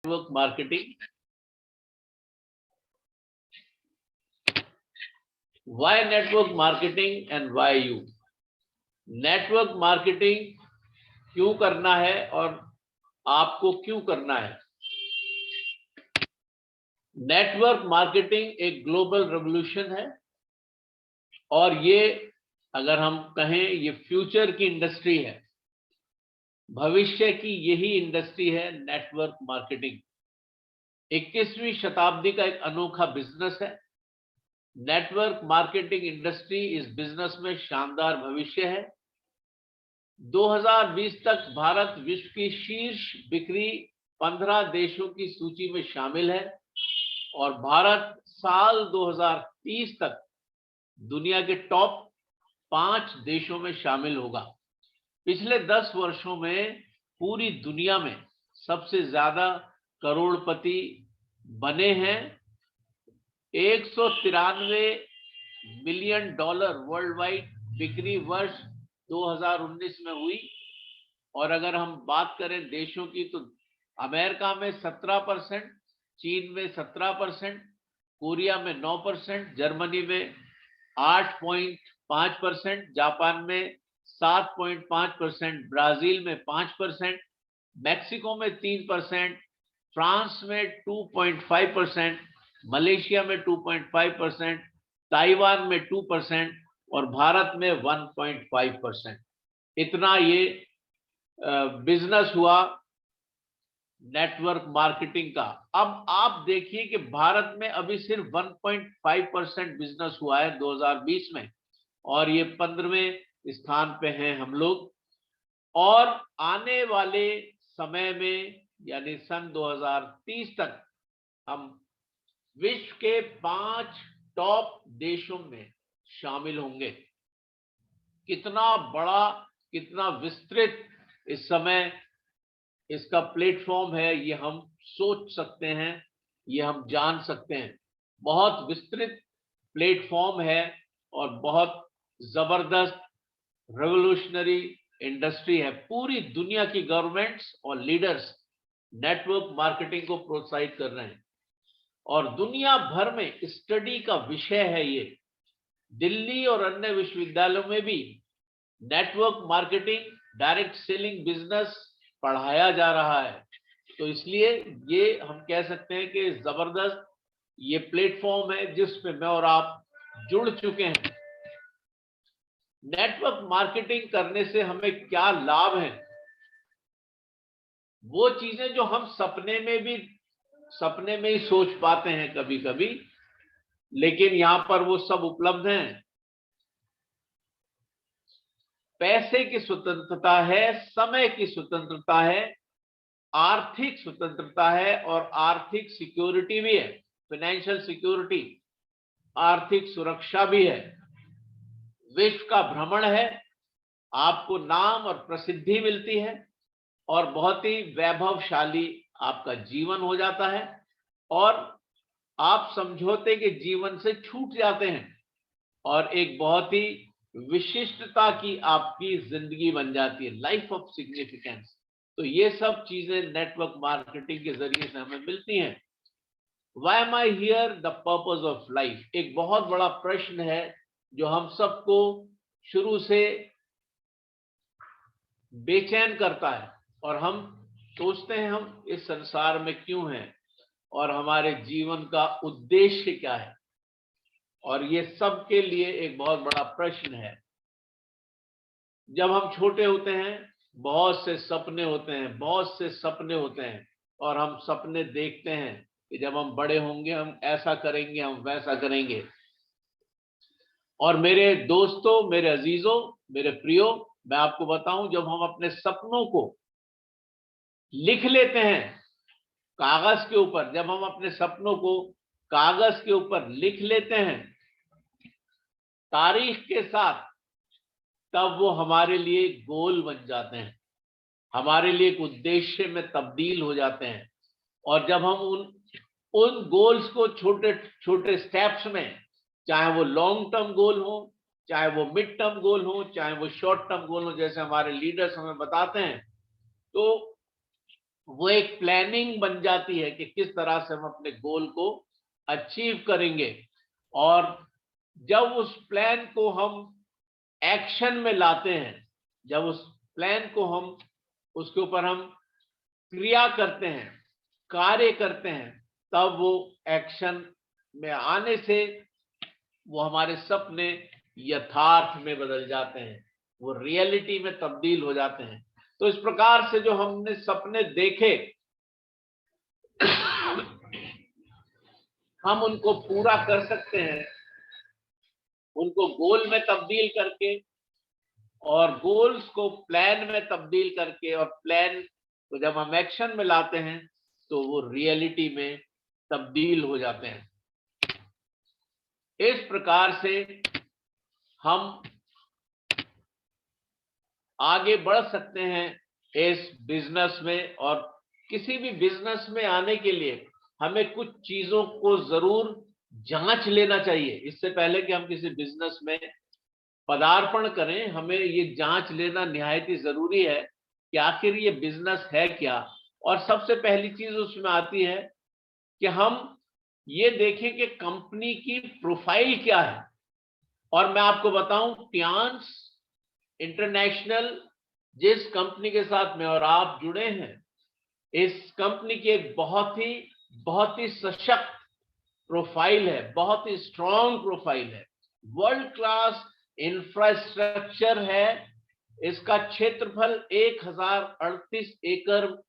network marketing. Why network marketing and why you? Network marketing क्यों करना है और आपको क्यों करना है? नेटवर्क मार्केटिंग एक ग्लोबल रेवोल्यूशन है और ये अगर हम कहें ये फ्यूचर की इंडस्ट्री है, भविष्य की यही इंडस्ट्री है नेटवर्क मार्केटिंग। 21वीं शताब्दी का एक अनोखा बिजनेस है। नेटवर्क मार्केटिंग इंडस्ट्री इस बिजनेस में शानदार भविष्य है। 2020 तक भारत विश्व की शीर्ष बिक्री 15 देशों की सूची में शामिल है और भारत साल 2030 तक दुनिया के टॉप 5 देशों में शामिल होगा। पिछले 10 वर्षों में पूरी दुनिया में सबसे ज्यादा करोड़पति बने हैं। 193 मिलियन डॉलर वर्ल्ड वाइड बिक्री वर्ष 2019 में हुई। और अगर हम बात करें देशों की तो अमेरिका में 17%, चीन में 17%, कोरिया में 9%, जर्मनी में 8.5%, जापान में 7.5%, ब्राजील में 5%, मैक्सिको में 3%, फ्रांस में 2.5%, मलेशिया में 2.5%, ताइवान में 2% और भारत में 1.5%। इतना ये बिजनेस हुआ नेटवर्क मार्केटिंग का। अब आप देखिए कि भारत में अभी सिर्फ 1.5% बिजनेस हुआ है 2020 में और ये 15वें स्थान पे हैं हम लोग। और आने वाले समय में यानी सन 2030 तक हम विश्व के 5 टॉप देशों में शामिल होंगे। कितना बड़ा, कितना विस्तृत इस समय इसका प्लेटफॉर्म है, ये हम सोच सकते हैं, ये हम जान सकते हैं। बहुत विस्तृत प्लेटफॉर्म है और बहुत जबरदस्त रेवोल्यूशनरी इंडस्ट्री है। पूरी दुनिया की गवर्नमेंट्स और लीडर्स नेटवर्क मार्केटिंग को प्रोत्साहित कर रहे हैं और दुनिया भर में स्टडी का विषय है ये। दिल्ली और अन्य विश्वविद्यालयों में भी network marketing, direct selling business पढ़ाया जा रहा है। तो इसलिए ये हम कह सकते हैं कि जबरदस्त ये प्लेटफॉर्म है जिस पे मैं और आप जुड़ चुके हैं। नेटवर्क मार्केटिंग करने से हमें क्या लाभ है? वो चीजें जो हम सपने में ही सोच पाते हैं कभी कभी, लेकिन यहां पर वो सब उपलब्ध हैं। पैसे की स्वतंत्रता है, समय की स्वतंत्रता है, आर्थिक स्वतंत्रता है और आर्थिक सिक्योरिटी भी है। फाइनेंशियल सिक्योरिटी, आर्थिक सुरक्षा भी है। विश्व का भ्रमण है, आपको नाम और प्रसिद्धि मिलती है और बहुत ही वैभवशाली आपका जीवन हो जाता है और आप समझौते के जीवन से छूट जाते हैं और एक बहुत ही विशिष्टता की आपकी जिंदगी बन जाती है, लाइफ ऑफ सिग्निफिकेंस। तो ये सब चीजें नेटवर्क मार्केटिंग के जरिए से हमें मिलती हैं। Why am I hear, the purpose of life, एक बहुत बड़ा प्रश्न है जो हम सबको शुरू से बेचैन करता है और हम सोचते हैं हम इस संसार में क्यों हैं और हमारे जीवन का उद्देश्य क्या है। और ये सबके लिए एक बहुत बड़ा प्रश्न है। जब हम छोटे होते हैं बहुत से सपने होते हैं और हम सपने देखते हैं कि जब हम बड़े होंगे हम ऐसा करेंगे, हम वैसा करेंगे। और मेरे दोस्तों, मेरे अजीजों, मेरे प्रियो, मैं आपको बताऊं, जब हम अपने सपनों को लिख लेते हैं कागज के ऊपर, जब हम अपने सपनों को कागज के ऊपर लिख लेते हैं तारीख के साथ, तब वो हमारे लिए गोल बन जाते हैं, हमारे लिए एक उद्देश्य में तब्दील हो जाते हैं। और जब हम उन गोल्स को छोटे छोटे स्टेप्स में, चाहे वो लॉन्ग टर्म गोल हो, चाहे वो मिड टर्म गोल हो, चाहे वो शॉर्ट टर्म गोल हो, जैसे हमारे लीडर्स हमें बताते हैं, तो वो एक प्लानिंग बन जाती है कि किस तरह से हम अपने गोल को अचीव करेंगे। और जब उस प्लान को हम एक्शन में लाते हैं, जब उस प्लान को हम उसके ऊपर हम क्रिया करते हैं, कार्य करते हैं, तब वो एक्शन में आने से वो हमारे सपने यथार्थ में बदल जाते हैं, वो रियलिटी में तब्दील हो जाते हैं। तो इस प्रकार से जो हमने सपने देखे हम उनको पूरा कर सकते हैं, उनको गोल में तब्दील करके और गोल्स को प्लान में तब्दील करके, और प्लान को जब हम एक्शन में लाते हैं तो वो रियलिटी में तब्दील हो जाते हैं। इस प्रकार से हम आगे बढ़ सकते हैं इस बिजनेस में। और किसी भी बिजनेस में आने के लिए हमें कुछ चीजों को जरूर जांच लेना चाहिए। इससे पहले कि हम किसी बिजनेस में पदार्पण करें, हमें ये जांच लेना निहायत ही जरूरी है कि आखिर ये बिजनेस है क्या। और सबसे पहली चीज उसमें आती है कि हम ये देखें कि कंपनी की प्रोफाइल क्या है। और मैं आपको बताऊं, टियांस इंटरनेशनल जिस कंपनी के साथ मैं और आप जुड़े हैं, इस कंपनी की एक बहुत ही सशक्त प्रोफाइल है, बहुत ही स्ट्रॉन्ग प्रोफाइल है, वर्ल्ड क्लास इंफ्रास्ट्रक्चर है। इसका क्षेत्रफल 1038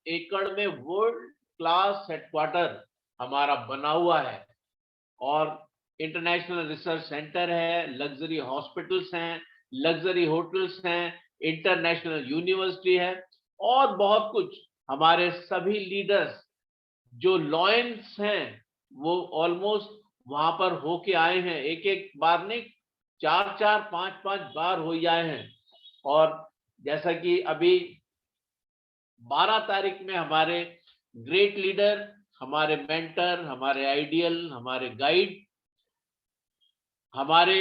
एकड़ में वर्ल्ड क्लास हेडक्वार्टर हमारा बना हुआ है। और इंटरनेशनल रिसर्च सेंटर है, लग्जरी हॉस्पिटल्स हैं, लग्जरी होटल्स हैं, इंटरनेशनल यूनिवर्सिटी है और बहुत कुछ। हमारे सभी लीडर्स जो लॉयंस हैं वो ऑलमोस्ट वहां पर होके आए हैं, एक एक बार नहीं, 4-4 5-5 बार हो आए हैं। और जैसा कि अभी 12 तारीख में हमारे ग्रेट लीडर, हमारे मेंटर, हमारे आइडियल, हमारे गाइड, हमारे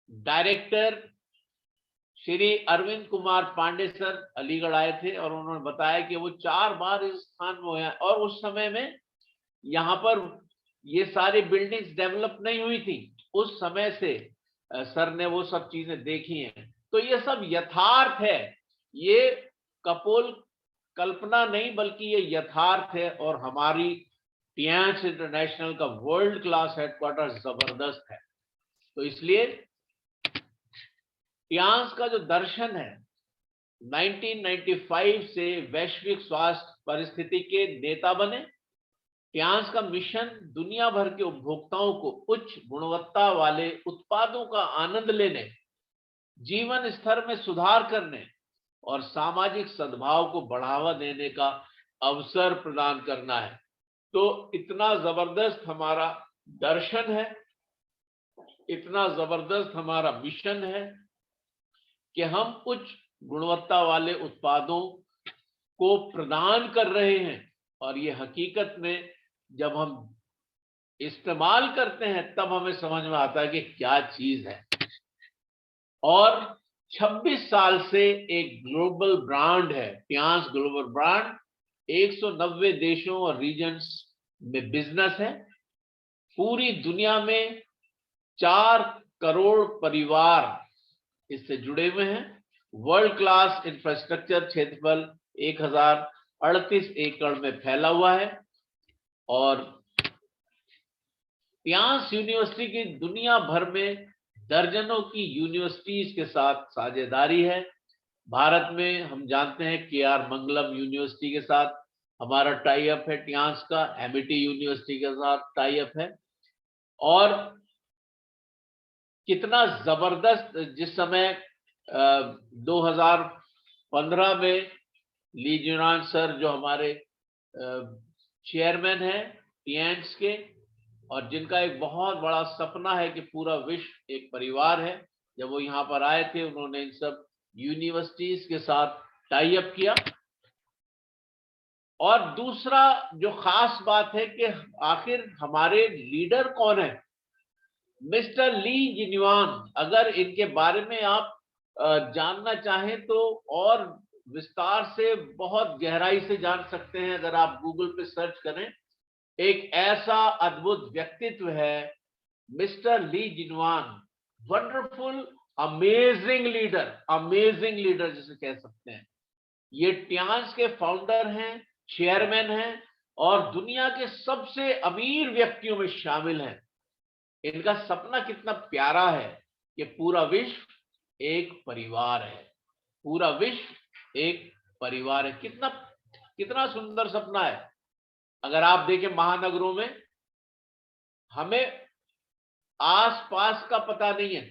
डायरेक्टर श्री अरविंद कुमार पांडे सर अलीगढ़ आए थे और उन्होंने बताया कि वो 4 बार इस स्थान में हुए हैं। और उस समय में यहाँ पर ये सारी बिल्डिंग्स डेवलप नहीं हुई थी, उस समय से सर ने वो सब चीजें देखी हैं। तो ये सब यथार्थ है, ये कपोल कल्पना नहीं बल्कि ये यथार्थ है। और हमारी टियांस इंटरनेशनल का वर्ल्ड क्लास हेडक्वार्टर जबरदस्त है। तो इसलिए टियांस का जो दर्शन है, 1995 से वैश्विक स्वास्थ्य परिस्थिति के नेता बने। टियांस का मिशन दुनिया भर के उपभोक्ताओं को उच्च गुणवत्ता वाले उत्पादों का आनंद लेने, जीवन स्तर में सुधार करने और सामाजिक सद्भाव को बढ़ावा देने का अवसर प्रदान करना है। तो इतना जबरदस्त हमारा दर्शन है, इतना जबरदस्त हमारा मिशन है कि हम उच्च गुणवत्ता वाले उत्पादों को प्रदान कर रहे हैं। और ये हकीकत में जब हम इस्तेमाल करते हैं तब हमें समझ में आता है कि क्या चीज है। और 26 साल से एक ग्लोबल ब्रांड है, टियांस ग्लोबल ब्रांड। 190 देशों और रीजन्स में बिजनेस है। पूरी दुनिया में 4 करोड़ परिवार इससे जुड़े हुए हैं। वर्ल्ड क्लास इंफ्रास्ट्रक्चर क्षेत्रफल 1038 एकड़ में फैला हुआ है। और टियांस यूनिवर्सिटी की दुनिया भर में दर्जनों की यूनिवर्सिटीज के साथ साझेदारी है। भारत में हम जानते हैं KR मंगलम यूनिवर्सिटी के साथ हमारा टाई अप है, टियांस का एमिटी यूनिवर्सिटी के साथ टाई अप है। और कितना जबरदस्त, जिस समय 2015 में ली जुनान सर जो हमारे चेयरमैन हैं टियांस के, और जिनका एक बहुत बड़ा सपना है कि पूरा विश्व एक परिवार है, जब वो यहाँ पर आए थे उन्होंने इन सब यूनिवर्सिटीज के साथ टाई अप किया। और दूसरा जो खास बात है कि आखिर हमारे लीडर कौन है, मिस्टर ली जिन्युआन। अगर इनके बारे में आप जानना चाहें तो और विस्तार से बहुत गहराई से जान सकते हैं अगर आप गूगल पे सर्च करें। एक ऐसा अद्भुत व्यक्तित्व है mister Li जिनवान, wonderful, amazing leader जिसे कह सकते हैं। ये टियांस के फाउंडर हैं, चेयरमैन हैं और दुनिया के सबसे अमीर व्यक्तियों में शामिल हैं। इनका सपना कितना प्यारा है कि पूरा विश्व एक परिवार है, पूरा विश्व एक परिवार है। कितना कितना सुंदर सपना है। अगर आप देखें महानगरों में हमें आसपास का पता नहीं है,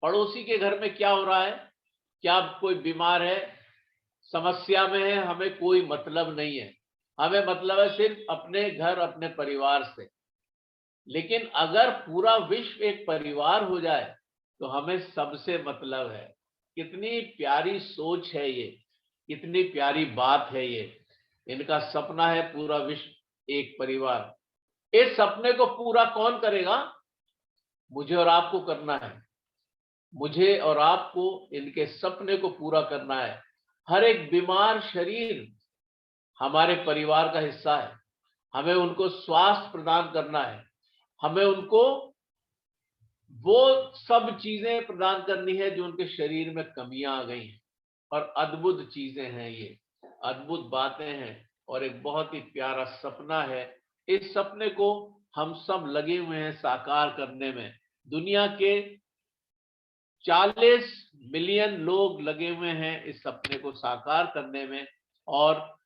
पड़ोसी के घर में क्या हो रहा है, क्या कोई बीमार है, समस्या में है, हमें कोई मतलब नहीं है। हमें मतलब है सिर्फ अपने घर, अपने परिवार से। लेकिन अगर पूरा विश्व एक परिवार हो जाए तो हमें सबसे मतलब है। कितनी प्यारी सोच है ये, कितनी प्यारी बात है ये। इनका सपना है पूरा विश्व एक परिवार। इस सपने को पूरा कौन करेगा? मुझे और आपको करना है। मुझे और आपको इनके सपने को पूरा करना है। हर एक बीमार शरीर हमारे परिवार का हिस्सा है। हमें उनको स्वास्थ्य प्रदान करना है। हमें उनको वो सब चीजें प्रदान करनी है जो उनके शरीर में कमियां आ गई हैं। और अद्भुत चीजें हैं ये, अद्भुत बातें हैं और एक बहुत ही प्यारा सपना है। इस सपने को हम सब लगे हुए हैं साकार करने में। दुनिया के 40 मिलियन लोग लगे हुए हैं इस सपने को साकार करने में। और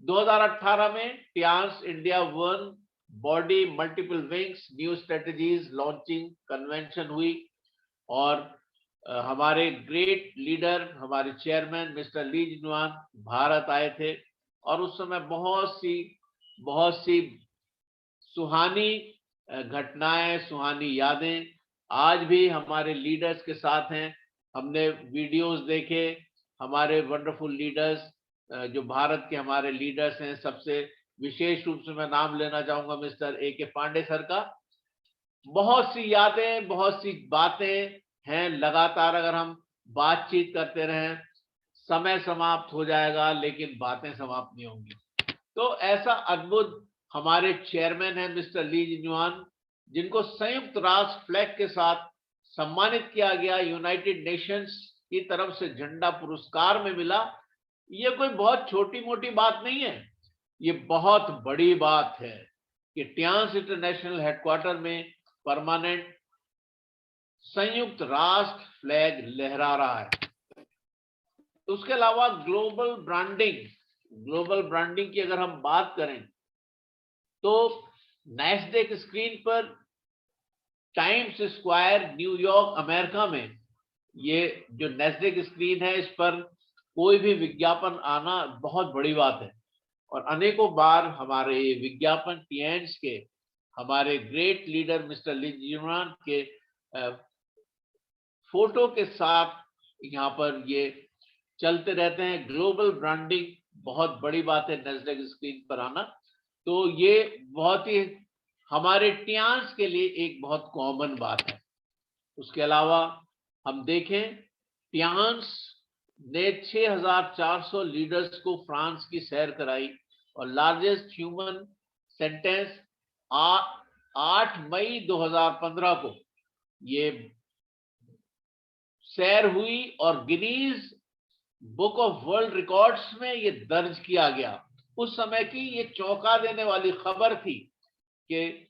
2018 में Tiens India one body multiple wings new strategies launching convention हुई और हमारे ग्रेट लीडर, हमारे chairman mister Li Jinyuan Bharat आए थे। और उस समय बहुत सी सुहानी घटनाएं, सुहानी यादें आज भी हमारे लीडर्स के साथ हैं। हमने वीडियोस देखे, हमारे वंडरफुल लीडर्स जो भारत के हमारे लीडर्स हैं। सबसे विशेष रूप से मैं नाम लेना चाहूंगा मिस्टर A.K. पांडे सर का। बहुत सी यादें, बहुत सी बातें हैं। लगातार अगर हम बातचीत करते रहें समय समाप्त हो जाएगा लेकिन बातें समाप्त नहीं होंगी। तो ऐसा अद्भुत हमारे चेयरमैन है मिस्टर ली जिनवान, जिनको संयुक्त राष्ट्र फ्लैग के साथ सम्मानित किया गया, यूनाइटेड नेशंस की तरफ से झंडा पुरस्कार में मिला। ये कोई बहुत छोटी मोटी बात नहीं है, ये बहुत बड़ी बात है कि टियांस इंटरनेशनल हेडक्वार्टर में परमानेंट संयुक्त राष्ट्र फ्लैग लहरा रहा है। उसके अलावा ग्लोबल ब्रांडिंग की अगर हम बात करें तो नैस्डैक स्क्रीन पर टाइम्स स्क्वायर न्यूयॉर्क अमेरिका में ये जो नैस्डैक स्क्रीन है इस पर कोई भी विज्ञापन आना बहुत बड़ी बात है। और अनेकों बार हमारे विज्ञापन टियांस के हमारे ग्रेट लीडर मिस्टर ली जिनवान के फोटो के साथ यहाँ पर ये चलते रहते हैं। ग्लोबल ब्रांडिंग बहुत बड़ी बात है नैस्डैक स्क्रीन पर आना। तो ये बहुत ही हमारे टियांस के लिए एक बहुत कॉमन बात है। उसके अलावा हम देखें टियांस ने 6400 लीडर्स को फ्रांस की सैर कराई और लार्जेस्ट ह्यूमन सेंटेंस 8 मई 2015 को ये सैर हुई और Guinness book of world records में ये दर्ज किया गया। उस समय की ये चौंका देने वाली खबर थी कि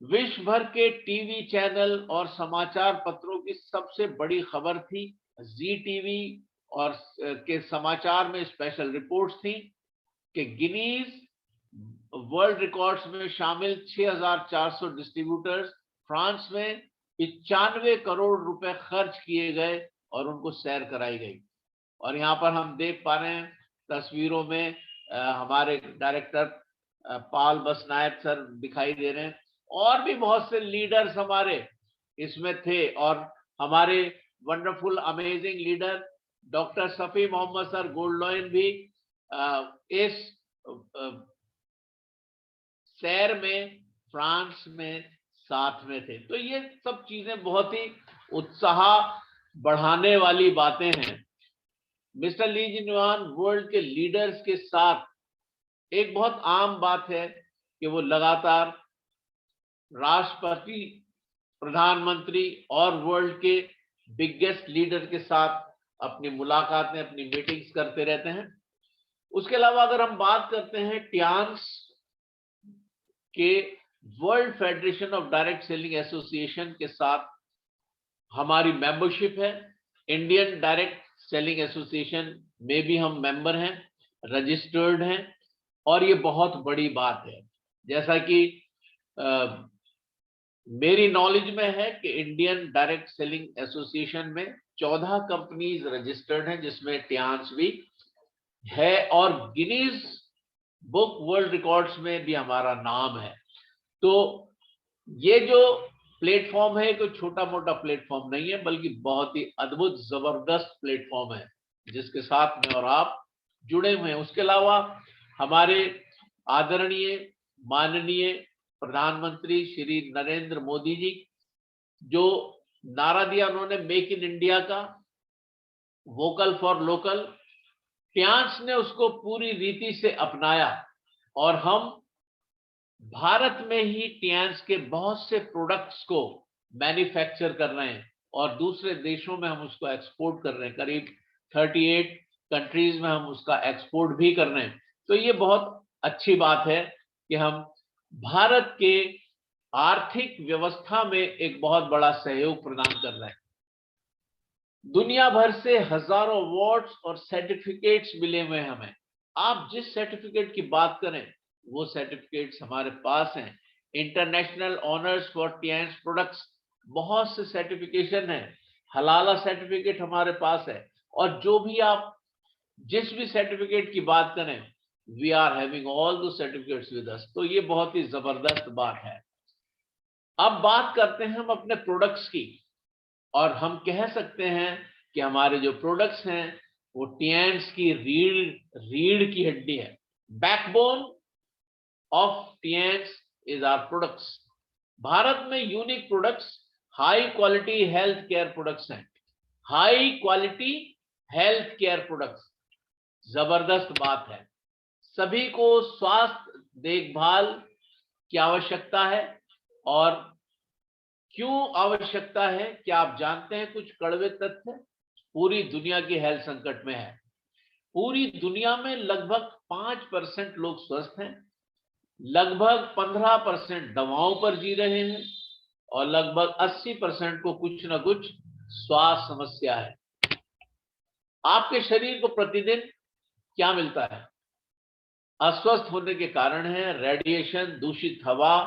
विश्व भर के टीवी चैनल और समाचार पत्रों की सबसे बड़ी खबर थी। जी टीवी और के समाचार में स्पेशल रिपोर्ट्स थी कि गिनीज वर्ल्ड रिकॉर्ड्स में शामिल 6400 डिस्ट्रीब्यूटर्स फ्रांस में 95 करोड़ रुपए खर्च किए गए और उनको सैर कराई गई। और यहाँ पर हम देख पा रहे हैं तस्वीरों में हमारे डायरेक्टर पाल बसनायक सर दिखाई दे रहे हैं और भी बहुत से लीडर्स हमारे इसमें थे। और हमारे wonderful amazing leader doctor Safi Mohammad sir gold lion भी इस सैर में फ्रांस में साथ में थे। तो ये सब चीजें बहुत ही उत्साह बढ़ाने वाली बातें हैं। मिस्टर ली जिनयुआन वर्ल्ड के लीडर्स के साथ, एक बहुत आम बात है कि वो लगातार राष्ट्रपति, प्रधानमंत्री और वर्ल्ड के बिगेस्ट लीडर के साथ अपनी मुलाकातें, अपनी मीटिंग्स करते रहते हैं। उसके अलावा अगर हम बात करते हैं टियांस के world federation of direct selling association के साथ हमारी मेंबरशिप है। इंडियन डायरेक्ट सेलिंग एसोसिएशन में भी हम मेंबर हैं, रजिस्टर्ड हैं, और ये बहुत बड़ी बात है। जैसा कि मेरी नॉलेज में है कि इंडियन डायरेक्ट सेलिंग एसोसिएशन में 14 कंपनीज रजिस्टर्ड हैं, जिसमें टियांस भी है, और गिनीज बुक वर्ल्ड रिकॉर्ड्स में भी हमारा नाम है। तो ये जो प्लेटफॉर्म है, कोई छोटा मोटा प्लेटफॉर्म नहीं है, बल्कि बहुत ही अद्भुत जबरदस्त प्लेटफॉर्म है जिसके साथ में और आप जुड़े हुए हैं। उसके अलावा हमारे आदरणीय माननीय प्रधानमंत्री श्री नरेंद्र मोदी जी, जो नारा दिया उन्होंने मेक इन इंडिया का, वोकल फॉर लोकल, टियांस ने उसको पूरी रीति से अपनाया, और हम भारत में ही टियांस के बहुत से प्रोडक्ट्स को मैन्युफैक्चर कर रहे हैं और दूसरे देशों में हम उसको एक्सपोर्ट कर रहे हैं। करीब 38 कंट्रीज में हम उसका एक्सपोर्ट भी कर रहे हैं। तो ये बहुत अच्छी बात है कि हम भारत के आर्थिक व्यवस्था में एक बहुत बड़ा सहयोग प्रदान कर रहे हैं। दुनिया भर से हजारों अवार्ड्स और सर्टिफिकेट्स मिले हुए हैं हमें। आप जिस सर्टिफिकेट की बात करें, वो सर्टिफिकेट्स हमारे पास हैं। International honours for Tiens products, बहुत से सर्टिफिकेशन है। हलाला सर्टिफिकेट हमारे पास है, और जो भी आप जिस भी सर्टिफिकेट की बात करें, वी आर हैविंग ऑल दो सर्टिफिकेट्स विद अस। तो ये बहुत ही जबरदस्त बात है। अब बात करते हैं हम अपने प्रोडक्ट्स की, और हम कह सकते हैं कि हमारे जो प्रोडक्ट्स हैं वो टियांस की रीढ़ की हड्डी है। Backbone of Tiens is our products. Bharat में unique products, high quality health care products हैं। High quality health care products, जबरदस्त बात है। सभी को स्वास्थ्य देखभाल की आवश्यकता है, और क्यों आवश्यकता है, क्या आप जानते हैं कुछ कड़वे तथ्य? पूरी दुनिया की हेल्थ संकट में है। पूरी दुनिया में लगभग 5% लोग स्वस्थ हैं, लगभग 15% दवाओं पर जी रहे हैं, और लगभग 80% को कुछ ना कुछ स्वास्थ्य समस्या है। आपके शरीर को प्रतिदिन क्या मिलता है? अस्वस्थ होने के कारण है रेडिएशन, दूषित हवा,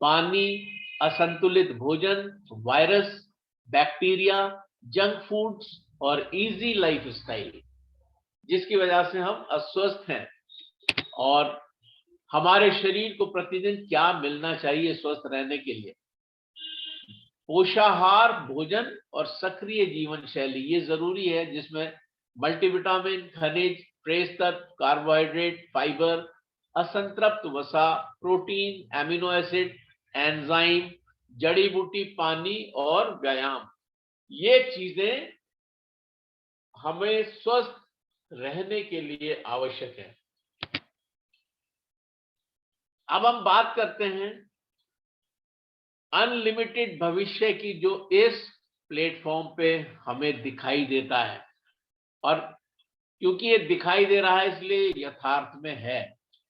पानी, असंतुलित भोजन, वायरस, बैक्टीरिया, जंक फूड्स और इजी लाइफस्टाइल, जिसकी वजह से हम अस्वस्थ हैं। और हमारे शरीर को प्रतिदिन क्या मिलना चाहिए स्वस्थ रहने के लिए? पोषाहार भोजन और सक्रिय जीवन शैली, ये जरूरी है, जिसमें मल्टीविटामिन, खनिज, ट्रेस तत्व, कार्बोहाइड्रेट, फाइबर, असंतृप्त वसा, प्रोटीन, एमिनो एसिड, एंजाइम, जड़ी बूटी, पानी और व्यायाम, ये चीजें हमें स्वस्थ रहने के लिए आवश्यक है। अब हम बात करते हैं अनलिमिटेड भविष्य की, जो इस प्लेटफॉर्म पे हमें दिखाई देता है, और क्योंकि ये दिखाई दे रहा है इसलिए यथार्थ में है।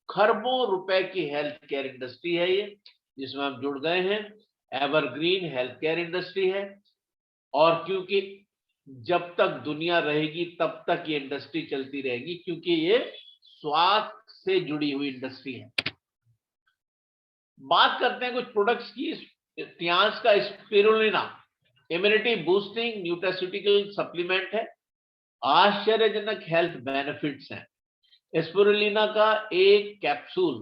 खरबों रुपए की हेल्थ केयर इंडस्ट्री है ये, जिसमें हम जुड़ गए हैं। एवरग्रीन हेल्थ केयर इंडस्ट्री है, और क्योंकि जब तक दुनिया रहेगी तब तक ये इंडस्ट्री चलती रहेगी, क्योंकि ये स्वास्थ्य से जुड़ी हुई इंडस्ट्री है। बात करते हैं कुछ प्रोडक्ट्स की। टियांस का spirulina immunity boosting nutraceutical supplement है। आश्चर्यजनक हेल्थ बेनिफिट्स हैं। स्पिरुलिना का एक कैप्सूल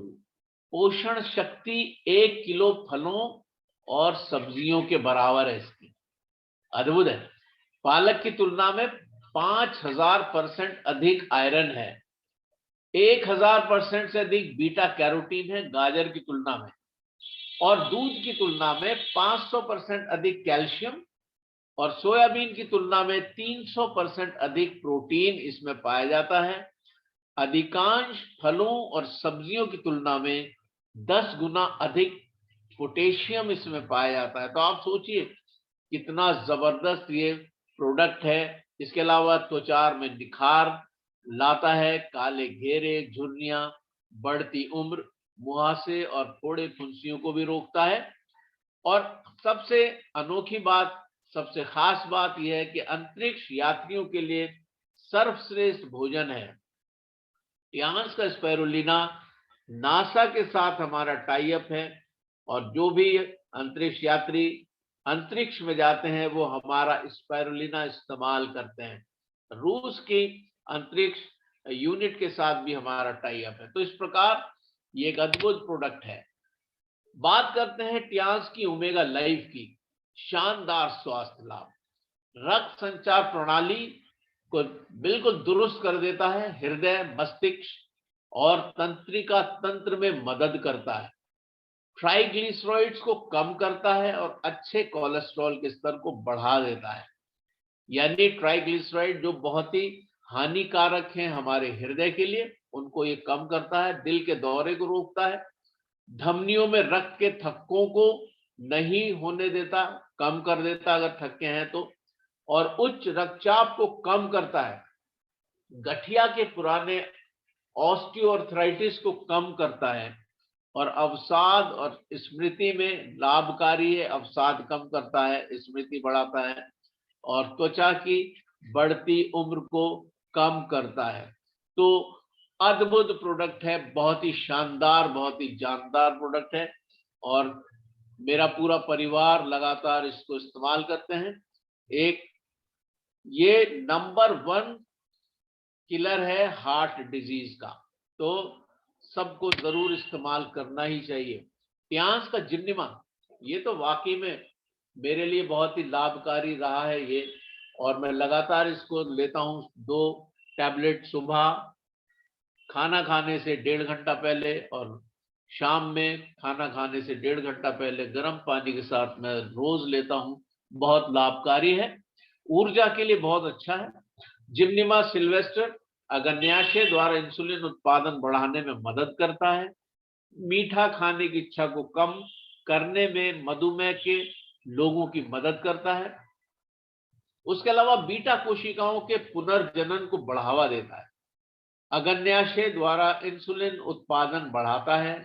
पोषण शक्ति 1 किलो फलों और सब्जियों के बराबर है। इसकी अद्भुत है। पालक की तुलना में 5000% अधिक आयरन है। 1000% से अधिक बीटा कैरोटीन है गाजर की तुलना में, और दूध की तुलना में 500% अधिक कैल्शियम और सोयाबीन की तुलना में 300% अधिक प्रोटीन इसमें पाया जाता है। अधिकांश फलों और सब्जियों की तुलना में 10 गुना अधिक पोटेशियम इसमें पाया जाता है। तो आप सोचिए कितना जबरदस्त ये प्रोडक्ट है। इसके अलावा त्वचा में निखार लाता है, काले घेरे, झुर्रियां, बढ़ती उम्र, मुहासे और फोड़े फुंसियों को भी रोकता है। और सबसे अनोखी बात, सबसे खास बात यह है कि अंतरिक्ष यात्रियों के लिए सर्वश्रेष्ठ भोजन है। टियान्स का स्पाइरुलिना नासा के साथ हमारा टाई अप है और जो भी अंतरिक्ष यात्री अंतरिक्ष में जाते हैं वो हमारा स्पाइरुलिना इस्तेमाल करते हैं। रूस की अंतरिक्ष यूनिट के साथ भी हमारा टाई अप है। तो इस प्रकार ये एक अद्भुत प्रोडक्ट है। बात करते हैं टियान्स की ओमेगा लाइफ की। शानदार स्वास्थ्य लाभ, रक्त संचार प्रणाली को बिल्कुल दुरुस्त कर देता है, हृदय, मस्तिष्क और तंत्रिका तंत्र में मदद करता है, ट्राइग्लिसराइड्स को कम करता है और अच्छे कोलेस्ट्रॉल के स्तर को बढ़ा देता है। यानी ट्राइग्लिसराइड जो बहुत ही हानिकारक हैं हमारे हृदय के लिए, उनको ये कम करता है, दिल के दौरे को रोकता है, धमनियों में रक्त के थक्कों को नहीं होने देता, कम कर देता अगर थक्के हैं तो, और उच्च रक्तचाप को कम करता है, गठिया के पुराने ऑस्टियोआर्थराइटिस को कम करता है और अवसाद और स्मृति में लाभकारी है। अवसाद कम करता है, स्मृति बढ़ाता है और त्वचा की बढ़ती उम्र को कम करता है। तो अद्भुत प्रोडक्ट है, बहुत ही शानदार, बहुत ही जानदार प्रोडक्ट है और मेरा पूरा परिवार लगातार इसको इस्तेमाल करते हैं। एक ये नंबर 1 किलर है हार्ट डिजीज का, तो सबको जरूर इस्तेमाल करना ही चाहिए। टियान्स का जिन्निमा, ये तो वाकई में मेरे लिए बहुत ही लाभकारी रहा है ये, और मैं लगातार इसको लेता हूँ। 2 टैबलेट सुबह खाना खाने से 1.5 घंटा पहले और शाम में खाना खाने से 1.5 घंटा पहले गर्म पानी के साथ मैं रोज लेता हूँ। बहुत लाभकारी है, ऊर्जा के लिए बहुत अच्छा है। जिम्निमा सिल्वेस्टर अग्न्याशय द्वारा इंसुलिन उत्पादन बढ़ाने में मदद करता है, मीठा खाने की इच्छा को कम करने में मधुमेह के लोगों की मदद करता है। उसके अलावा बीटा कोशिकाओं के पुनर्जनन को बढ़ावा देता है, अग्न्याशय द्वारा इंसुलिन उत्पादन बढ़ाता है,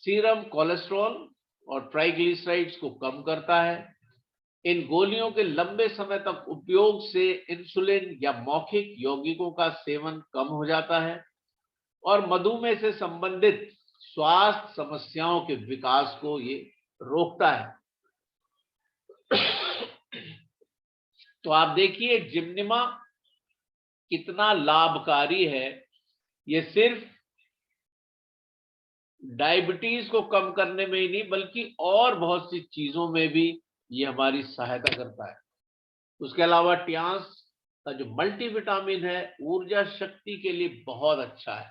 सीरम कोलेस्ट्रॉल और ट्राइग्लिसराइड्स को कम करता है। इन गोलियों के लंबे समय तक उपयोग से इंसुलिन या मौखिक यौगिकों का सेवन कम हो जाता है और मधुमेह से संबंधित स्वास्थ्य समस्याओं के विकास को ये रोकता है। तो आप देखिए जिम्निमा कितना लाभकारी है। ये सिर्फ डायबिटीज को कम करने में ही नहीं बल्कि और बहुत सी चीजों में भी ये हमारी सहायता करता है। उसके अलावा टियान्स का जो मल्टीविटामिन है ऊर्जा शक्ति के लिए बहुत अच्छा है।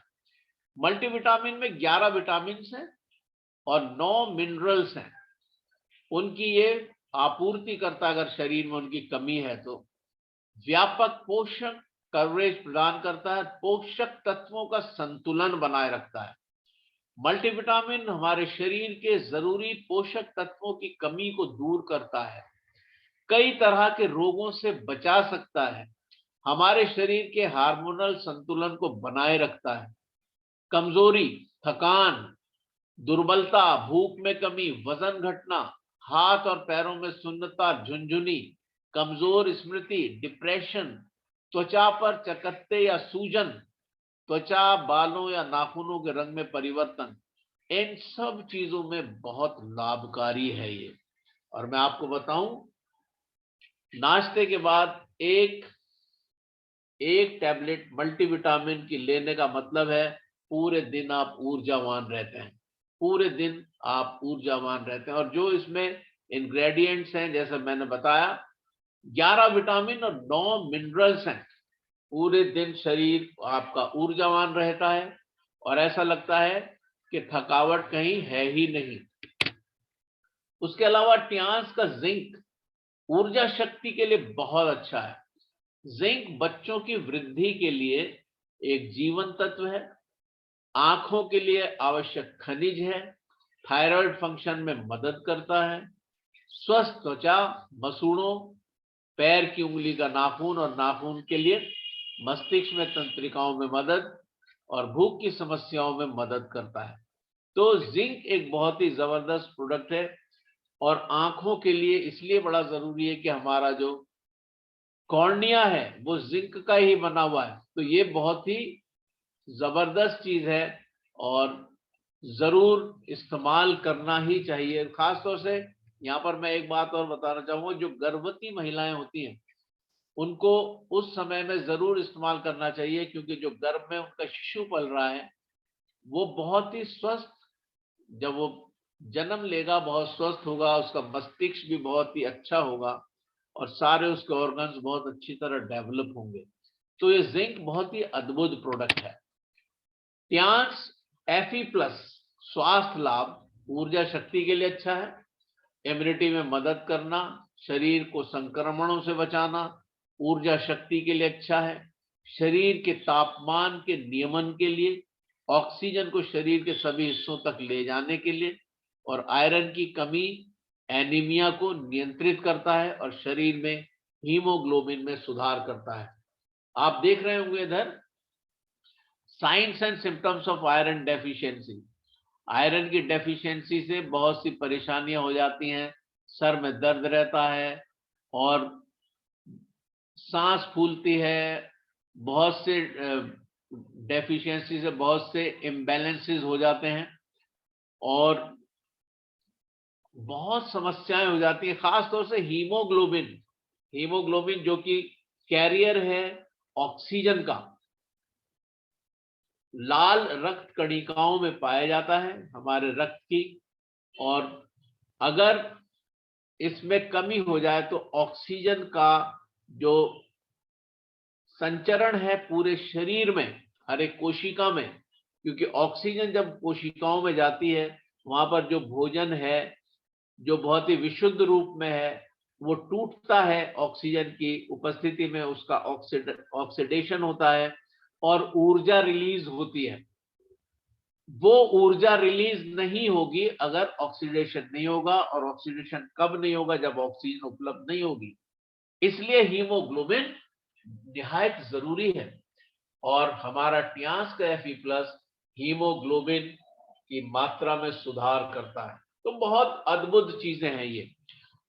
मल्टीविटामिन में 11 विटामिन हैं और 9 मिनरल्स हैं। उनकी ये आपूर्ति करता, अगर शरीर में उनकी कमी है तो व्यापक पोषण कवरेज प्रदान करता है, पोषक तत्वों का संतुलन बनाए रखता है। मल्टीविटामिन हमारे शरीर के जरूरी पोषक तत्वों की कमी को दूर करता है, कई तरह के रोगों से बचा सकता है, हमारे शरीर के हार्मोनल संतुलन को बनाए रखता है। कमजोरी, थकान, दुर्बलता, भूख में कमी, वजन घटना, हाथ और पैरों में सुन्नता, झुनझुनी, कमजोर स्मृति, डिप्रेशन, त्वचा पर चकत्ते या सूजन, त्वचा, बालों या नाखूनों के रंग में परिवर्तन, इन सब चीजों में बहुत लाभकारी है ये। और मैं आपको बताऊं, नाश्ते के बाद एक टैबलेट मल्टीविटामिन की लेने का मतलब है पूरे दिन आप ऊर्जावान रहते हैं, पूरे दिन आप ऊर्जावान रहते हैं। और जो इसमें इंग्रेडिएंट्स हैं जैसे मैंने बताया, 11 विटामिन और 9 मिनरल्स हैं, पूरे दिन शरीर आपका ऊर्जावान रहता है और ऐसा लगता है कि थकावट कहीं है ही नहीं। उसके अलावा टियान्स का जिंक ऊर्जा शक्ति के लिए बहुत अच्छा है। जिंक बच्चों की वृद्धि के लिए एक जीवन तत्व है, आंखों के लिए आवश्यक खनिज है, थायराइड फंक्शन में मदद करता है, स्वस्थ त्वचा, मसूड़ों, पैर की उंगली का नाखून और नाखून के लिए, मस्तिष्क में तंत्रिकाओं में मदद और भूख की समस्याओं में मदद करता है। तो जिंक एक बहुत ही जबरदस्त प्रोडक्ट है और आंखों के लिए इसलिए बड़ा जरूरी है कि हमारा जो कॉर्निया है वो जिंक का ही बना हुआ है। तो ये बहुत ही जबरदस्त चीज है और जरूर इस्तेमाल करना ही चाहिए। खासतौर से यहाँ पर मैं एक बात और बताना चाहूंगा, जो गर्भवती महिलाएं होती हैं उनको उस समय में जरूर इस्तेमाल करना चाहिए, क्योंकि जो गर्भ में उनका शिशु पल रहा है वो बहुत ही स्वस्थ, जब वो जन्म लेगा बहुत स्वस्थ होगा, उसका मस्तिष्क भी बहुत ही अच्छा होगा और सारे उसके ऑर्गन्स बहुत अच्छी तरह डेवलप होंगे। तो ये जिंक बहुत ही अद्भुत प्रोडक्ट है। ट्यांस Fe+ स्वास्थ्य लाभ, ऊर्जा शक्ति के लिए अच्छा है, इम्यूनिटी में मदद करना, शरीर को संक्रमणों से बचाना, ऊर्जा शक्ति के लिए अच्छा है, शरीर के तापमान के नियमन के लिए, ऑक्सीजन को शरीर के सभी हिस्सों तक ले जाने के लिए, और आयरन की कमी एनीमिया को नियंत्रित करता है और शरीर में हीमोग्लोबिन में सुधार करता है। आप देख रहे होंगे इधर science and symptoms of iron deficiency. Iron की डेफिशिएंसी से बहुत सी परेशानियां हो जाती हैं, सर में दर्द रहता है और सांस फूलती है, बहुत से डेफिशिएंसी से बहुत से इम्बैलेंसेस हो जाते हैं और बहुत समस्याएं हो जाती हैं। खासतौर से हीमोग्लोबिन जो कि कैरियर है ऑक्सीजन का, लाल रक्त कणिकाओं में पाया जाता है हमारे रक्त की, और अगर इसमें कमी हो जाए तो ऑक्सीजन का जो संचरण है पूरे शरीर में, हर एक कोशिका में, क्योंकि ऑक्सीजन जब कोशिकाओं में जाती है वहां पर जो भोजन है जो बहुत ही विशुद्ध रूप में है वो टूटता है, ऑक्सीजन की उपस्थिति में उसका ऑक्सीडेशन होता है और ऊर्जा रिलीज होती है। वो ऊर्जा रिलीज नहीं होगी अगर ऑक्सीडेशन नहीं होगा, और ऑक्सीडेशन कब नहीं होगा? जब ऑक्सीजन उपलब्ध नहीं होगी। इसलिए हीमोग्लोबिन निहायत जरूरी है और हमारा ट्यांस का Fe+ हीमोग्लोबिन की मात्रा में सुधार करता है। तो बहुत अद्भुत चीजें हैं ये।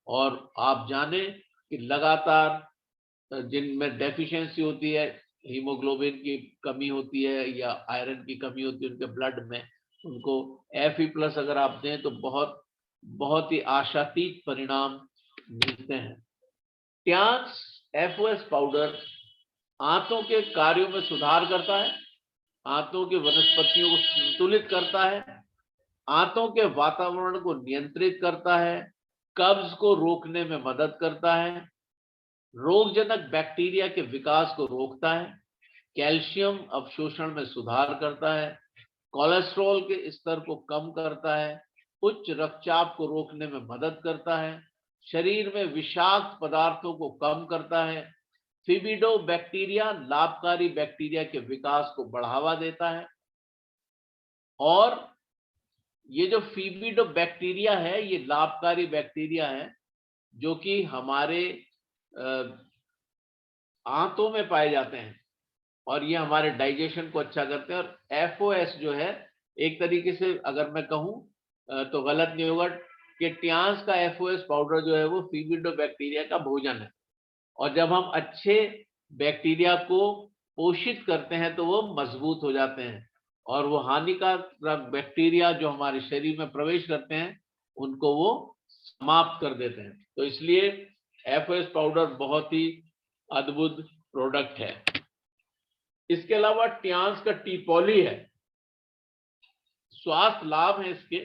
और आप जाने कि लगातार जिनमें डेफिशिएंसी होती है, हीमोग्लोबिन की कमी होती है या आयरन की कमी होती है उनके ब्लड में, उनको Fe+ अगर आप दें तो बहुत ही आशातीत परिणाम मिलते हैं। ट्यांस FOS पाउडर आंतों के कार्यों में सुधार करता है, आंतों की वनस्पतियों को संतुलित करता है, आंतों के वातावरण को नियंत्रित करता है, कब्ज को रोकने में मदद करता है, रोगजनक बैक्टीरिया के विकास को रोकता है, कैल्शियम अवशोषण में सुधार करता है, कोलेस्ट्रॉल के स्तर को कम करता है, उच्च रक्तचाप को रोकने में मदद करता है, शरीर में विषाक्त पदार्थों को कम करता है, फिबिडो बैक्टीरिया लाभकारी बैक्टीरिया के विकास को बढ़ावा देता है। और ये जो फिबिडो बैक्टीरिया है ये लाभकारी बैक्टीरिया है जो कि हमारे आंतों में पाए जाते हैं और ये हमारे डाइजेशन को अच्छा करते हैं। और FOS जो है, एक तरीके से अगर मैं कहूं तो गलत नहीं होगा कि ट्यांस का FOS पाउडर जो है वो फिबिडो बैक्टीरिया का भोजन है, और जब हम अच्छे बैक्टीरिया को पोषित करते हैं तो वो मजबूत हो जाते हैं और वो हानिकारक बैक्टीरिया जो हमारे शरीर में प्रवेश करते हैं उनको वो समाप्त कर देते हैं। तो इसलिए FOS पाउडर बहुत ही अद्भुत प्रोडक्ट है। इसके अलावा ट्यांस का टी-पॉली है, स्वास्थ्य लाभ है इसके,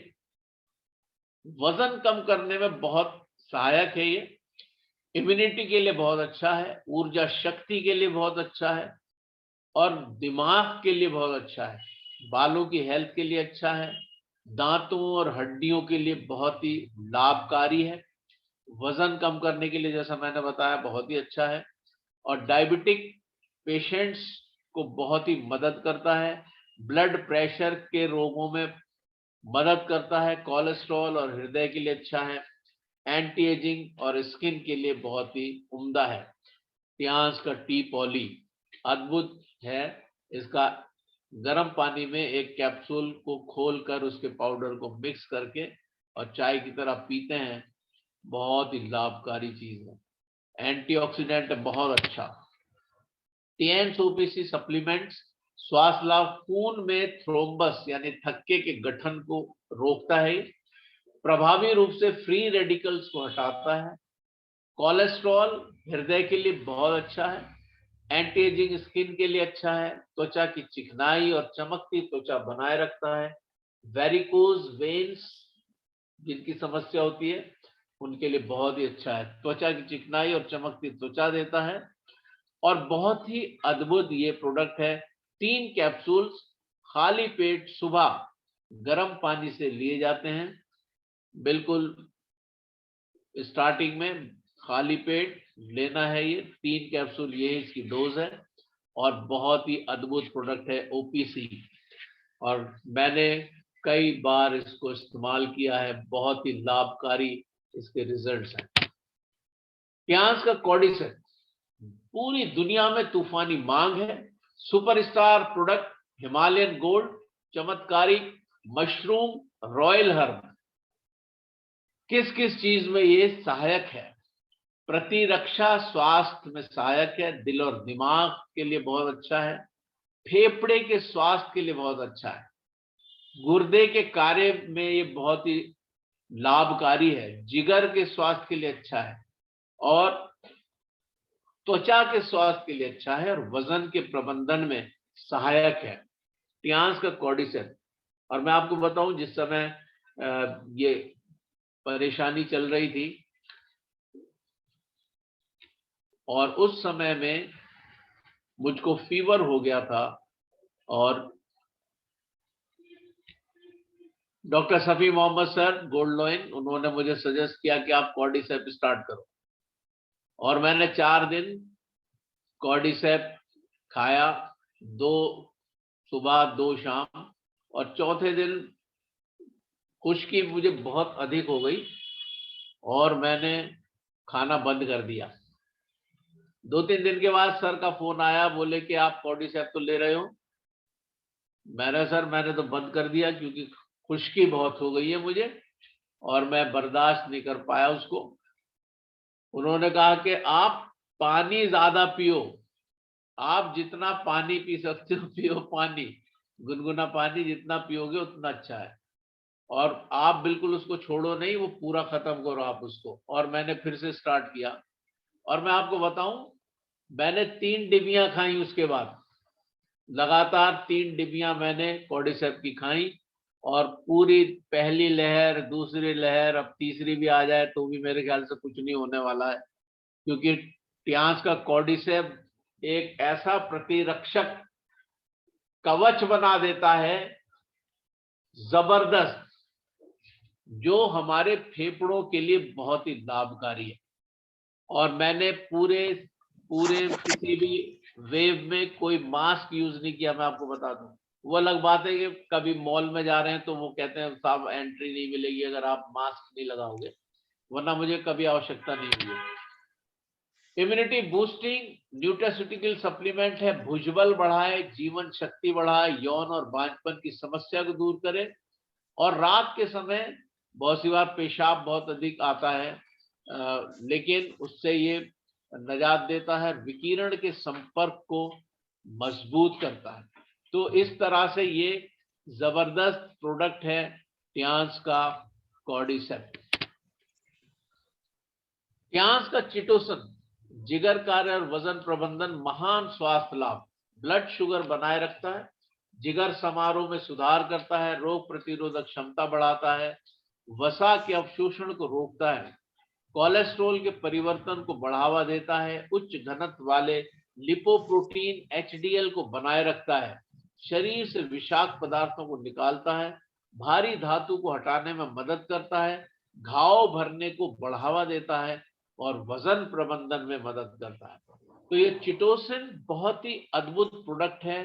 वजन कम करने में बहुत सहायक है ये, इम्यूनिटी के लिए बहुत अच्छा है, ऊर्जा शक्ति के लिए बहुत अच्छा है और दिमाग के लिए बहुत अच्छा है, बालों की हेल्थ के लिए अच्छा है, दांतों और हड्डियों के लिए बहुत ही लाभकारी है, वजन कम करने के लिए जैसा मैंने बताया बहुत ही अच्छा है, और डायबिटिक पेशेंट्स को बहुत ही मदद करता है, ब्लड प्रेशर के रोगों में मदद करता है, कोलेस्ट्रॉल और हृदय के लिए अच्छा है, एंटी एजिंग और स्किन के लिए बहुत ही उम्दा है। प्याज का टी पॉली अद्भुत है। इसका गर्म पानी में एक कैप्सूल को खोलकर उसके पाउडर को मिक्स करके और चाय की तरह पीते हैं, बहुत ही लाभकारी चीज है। एंटीऑक्सीडेंट है बहुत अच्छा। टीएनओपीसी सप्लीमेंट्स श्वास लाभ, खून में थ्रोम्बस यानी थक्के के गठन को रोकता है, प्रभावी रूप से फ्री रेडिकल्स को हटाता है, कोलेस्ट्रॉल हृदय के लिए बहुत अच्छा है, एंटी एजिंग स्किन के लिए अच्छा है, त्वचा की चिकनाई और चमकती त्वचा बनाए रखता है, वेरिकोज वेन्स जिनकी समस्या होती है उनके लिए बहुत ही अच्छा है, त्वचा की चिकनाई और चमकती त्वचा देता है। और बहुत ही अद्भुत ये प्रोडक्ट है। 3 कैप्सूल्स खाली पेट सुबह गर्म पानी से लिए जाते हैं, बिल्कुल स्टार्टिंग में खाली पेट लेना है। ये 3 कैप्सूल, ये इसकी डोज है और बहुत ही अद्भुत प्रोडक्ट है ओपीसी, और मैंने कई बार इसको इस्तेमाल किया है, बहुत ही लाभकारी इसके रिजल्ट्स हैं। प्याज का कॉर्डिसेप पूरी दुनिया में तूफानी मांग है, सुपरस्टार प्रोडक्ट हिमालयन गोल्ड, चमत्कारिक मशरूम, रॉयल हर्ब, किस किस चीज में ये सहायक है? प्रतिरक्षा स्वास्थ्य में सहायक है, दिल और दिमाग के लिए बहुत अच्छा है, फेफड़े के स्वास्थ्य के लिए बहुत अच्छा है, गुर्दे के कार्य में ये बहुत ही लाभकारी है, जिगर के स्वास्थ्य के लिए अच्छा है, और त्वचा के स्वास्थ्य के लिए अच्छा है, और वजन के प्रबंधन में सहायक है प्याज का कॉर्डिसेप। और मैं आपको बताऊं, जिस समय ये परेशानी चल रही थी और उस समय में मुझको फीवर हो गया था, और डॉक्टर सफी मोहम्मद सर गोल्डलॉइन, उन्होंने मुझे सजेस्ट किया कि आप कॉर्डिसेप स्टार्ट करो, और मैंने 4 दिन कॉर्डिसेप खाया, 2 सुबह 2 शाम, और चौथे दिन खुश्की मुझे बहुत अधिक हो गई और मैंने खाना बंद कर दिया। 2-3 दिन के बाद सर का फोन आया, बोले कि आप कॉर्डिसेप तो ले रहे हो? मैंने तो बंद कर दिया क्योंकि खुश्की बहुत हो गई है मुझे और मैं बर्दाश्त नहीं कर पाया उसको। उन्होंने कहा कि आप पानी ज्यादा पियो, आप जितना पानी पी सकते हो पियो, पानी गुनगुना पानी जितना पियोगे उतना अच्छा है, और आप बिल्कुल उसको छोड़ो नहीं, वो पूरा खत्म करो आप उसको। और मैंने फिर से स्टार्ट किया, और मैं आपको बताऊं, मैंने 3 डिबियां खाई उसके बाद, लगातार 3 डिबियां मैंने कॉर्डिसेप की खाई, और पूरी पहली लहर, दूसरी लहर, अब तीसरी भी आ जाए तो भी मेरे ख्याल से कुछ नहीं होने वाला है, क्योंकि प्याज का कॉर्डिसेप एक ऐसा प्रतिरक्षक कवच बना देता है जबरदस्त, जो हमारे फेफड़ों के लिए बहुत ही लाभकारी है। और मैंने पूरे किसी भी वेव में कोई मास्क यूज नहीं किया, मैं आपको बता दूं। वो अलग बात है कि कभी मॉल में जा रहे हैं तो वो कहते हैं साहब एंट्री नहीं मिलेगी अगर आप मास्क नहीं लगाओगे, वरना मुझे कभी आवश्यकता नहीं हुई है। इम्यूनिटी बूस्टिंग न्यूट्रास्यूटिकल सप्लीमेंट है, भुजबल बढ़ाए, जीवन शक्ति बढ़ाए, यौन और बांझपन की समस्या को दूर करे, और रात के समय बहुत सी बार पेशाब बहुत अधिक आता है, लेकिन उससे ये निजात देता है, विकिरण के संपर्क को मजबूत करता है। तो इस तरह से ये जबरदस्त प्रोडक्ट है प्याज का कॉर्डिसेप। प्याज का चिटोसन जिगर कार्य और वजन प्रबंधन, महान स्वास्थ्य लाभ, ब्लड शुगर बनाए रखता है, जिगर समारोह में सुधार करता है, रोग प्रतिरोधक क्षमता बढ़ाता है, वसा के अवशोषण को रोकता है, कोलेस्ट्रॉल के परिवर्तन को बढ़ावा देता है, उच्च घनत्व वाले लिपोप्रोटीन एचडीएल को बनाए रखता है, शरीर से विषाक्त पदार्थों को निकालता है, भारी धातु को हटाने में मदद करता है, घाव भरने को बढ़ावा देता है और वजन प्रबंधन में मदद करता है। तो ये चिटोसिन बहुत ही अद्भुत प्रोडक्ट है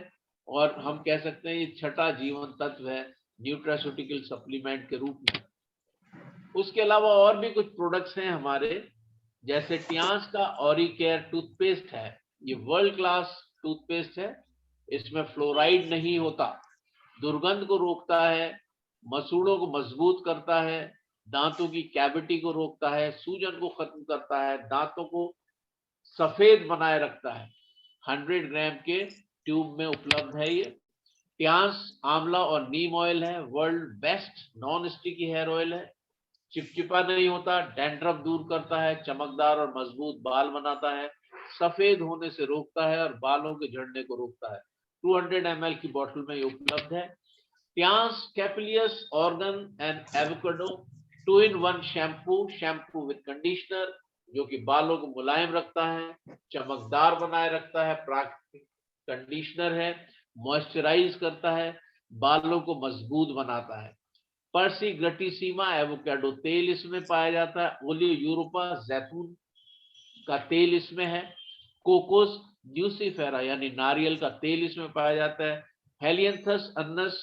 और हम कह सकते हैं ये छठा जीवन तत्व है न्यूट्रास्यूटिकल सप्लीमेंट के रूप में। उसके अलावा और भी कुछ प्रोडक्ट्स हैं हमारे, जैसे टियांस का ऑरिकेयर टूथपेस्ट है। ये वर्ल्ड क्लास टूथपेस्ट है, इसमें फ्लोराइड नहीं होता, दुर्गंध को रोकता है, मसूड़ों को मजबूत करता है, दांतों की कैविटी को रोकता है, सूजन को खत्म करता है, दांतों को सफेद बनाए रखता है। 100 ग्राम के ट्यूब में उपलब्ध है ये। टियांस आंवला और नीम ऑयल है, world best non sticky hair oil है, चिपचिपा नहीं होता, डैंड्रफ दूर करता है, चमकदार और मजबूत बाल बनाता है, सफेद होने से रोकता है और बालों के झड़ने को रोकता है। 200 ml की बोतल में ये उपलब्ध है। Tiens capillus argan and avocado 2-in-1 shampoo with conditioner, जो कि बालों को मुलायम रखता है, चमकदार बनाए रखता है, प्राकृतिक कंडीशनर है, मॉइस्चराइज करता है, बालों को मजबूत बनाता है। पर्सी ग्रटिसिमा एवोकाडो तेल इसमें पाया जाता है, ओलिव यूरोपा जैतून का तेल इसमें है, कोकोस न्यूसीफेरा यानी नारियल का तेल इसमें पाया जाता है, हेलियंथस अन्नस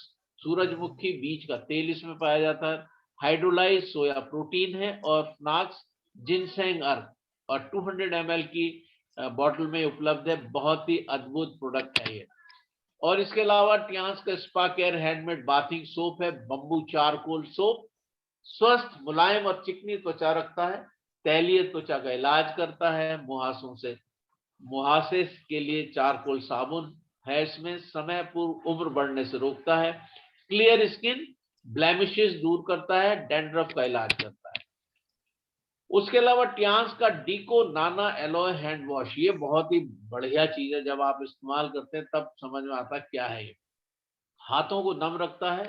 सूरजमुखी बीज का तेल इसमें पाया जाता है, हाइड्रोलाइज सोया प्रोटीन है और फ्लाक्स जिनसेंग अर्क, और 200 ml की बॉटल में उपलब्ध है। बहुत ही अद्भुत प्रोडक्ट है ये। और इसके अलावा टियांस का spa care handmade bathing soap है, बम्बू चारकोल सोप, स्वस्थ मुलायम और चिकनी त्वचा रखता है, तैलीय त्वचा का इलाज करता है, मुहासे के लिए चारकोल साबुन है इसमें, समय पूर्व उम्र बढ़ने से रोकता है, क्लियर स्किन ब्लेमिशेस दूर करता है, डैंड्रफ का इलाज करता है। उसके अलावा टियांस का डीको नाना एलोए हैंड वॉश, ये बहुत ही बढ़िया चीज है, जब आप इस्तेमाल करते हैं तब समझ में आता है क्या है ये। हाथों को नम रखता है,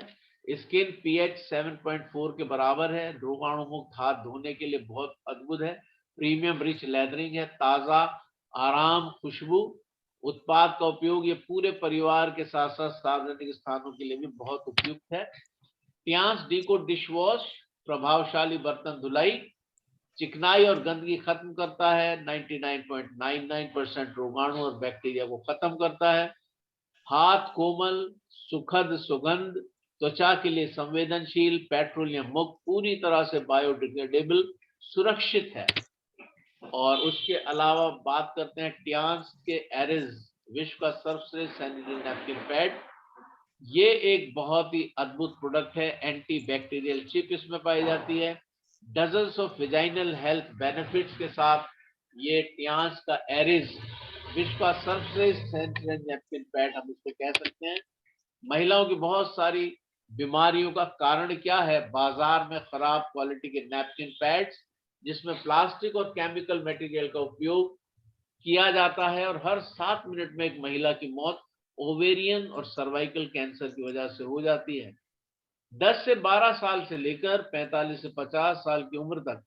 स्किन पीएच 7.4 के बराबर है, रोगाणु मुक्त हाथ धोने के लिए बहुत अद्भुत है, प्रीमियम रिच लेदरिंग है, ताजा आराम खुशबू उत्पाद का उपयोग ये पूरे परिवार के साथ साथ सार्वजनिक स्थानों के लिए भी बहुत उपयुक्त है। टियांस डीको डिश वॉश प्रभावशाली बर्तन धुलाई, चिकनाई और गंदगी खत्म करता है, 99.99% रोगाणु और बैक्टीरिया को खत्म करता है, हाथ कोमल सुखद सुगंध, त्वचा के लिए संवेदनशील, पेट्रोलियम मुक्त, पूरी तरह से बायोडिग्रेडेबल, सुरक्षित है। और उसके अलावा बात करते हैं टियांस के एरिज, विश्व का सर्वश्रेष्ठ सैनिटरी नैपकिन पैड। ये एक बहुत ही अद्भुत प्रोडक्ट है, एंटी बैक्टीरियल चिप इसमें पाई जाती है, dozens of vaginal health benefits के साथ ये टियांस का एरिज विश्व का सर्वश्रेष्ठ सैनिटरी नैपकिन पैड हम इसको कह सकते हैं। महिलाओं की बहुत सारी बीमारियों का कारण क्या है? बाजार में खराब क्वालिटी के नैपकिन पैड्स जिसमें प्लास्टिक और केमिकल मटेरियल का उपयोग किया जाता है, और हर 7 मिनट में एक महिला की मौत ओवेरियन और सर्वाइकल कैंसर की वजह से हो जाती है। 10 से 12 साल से लेकर 45 से 50 साल की उम्र तक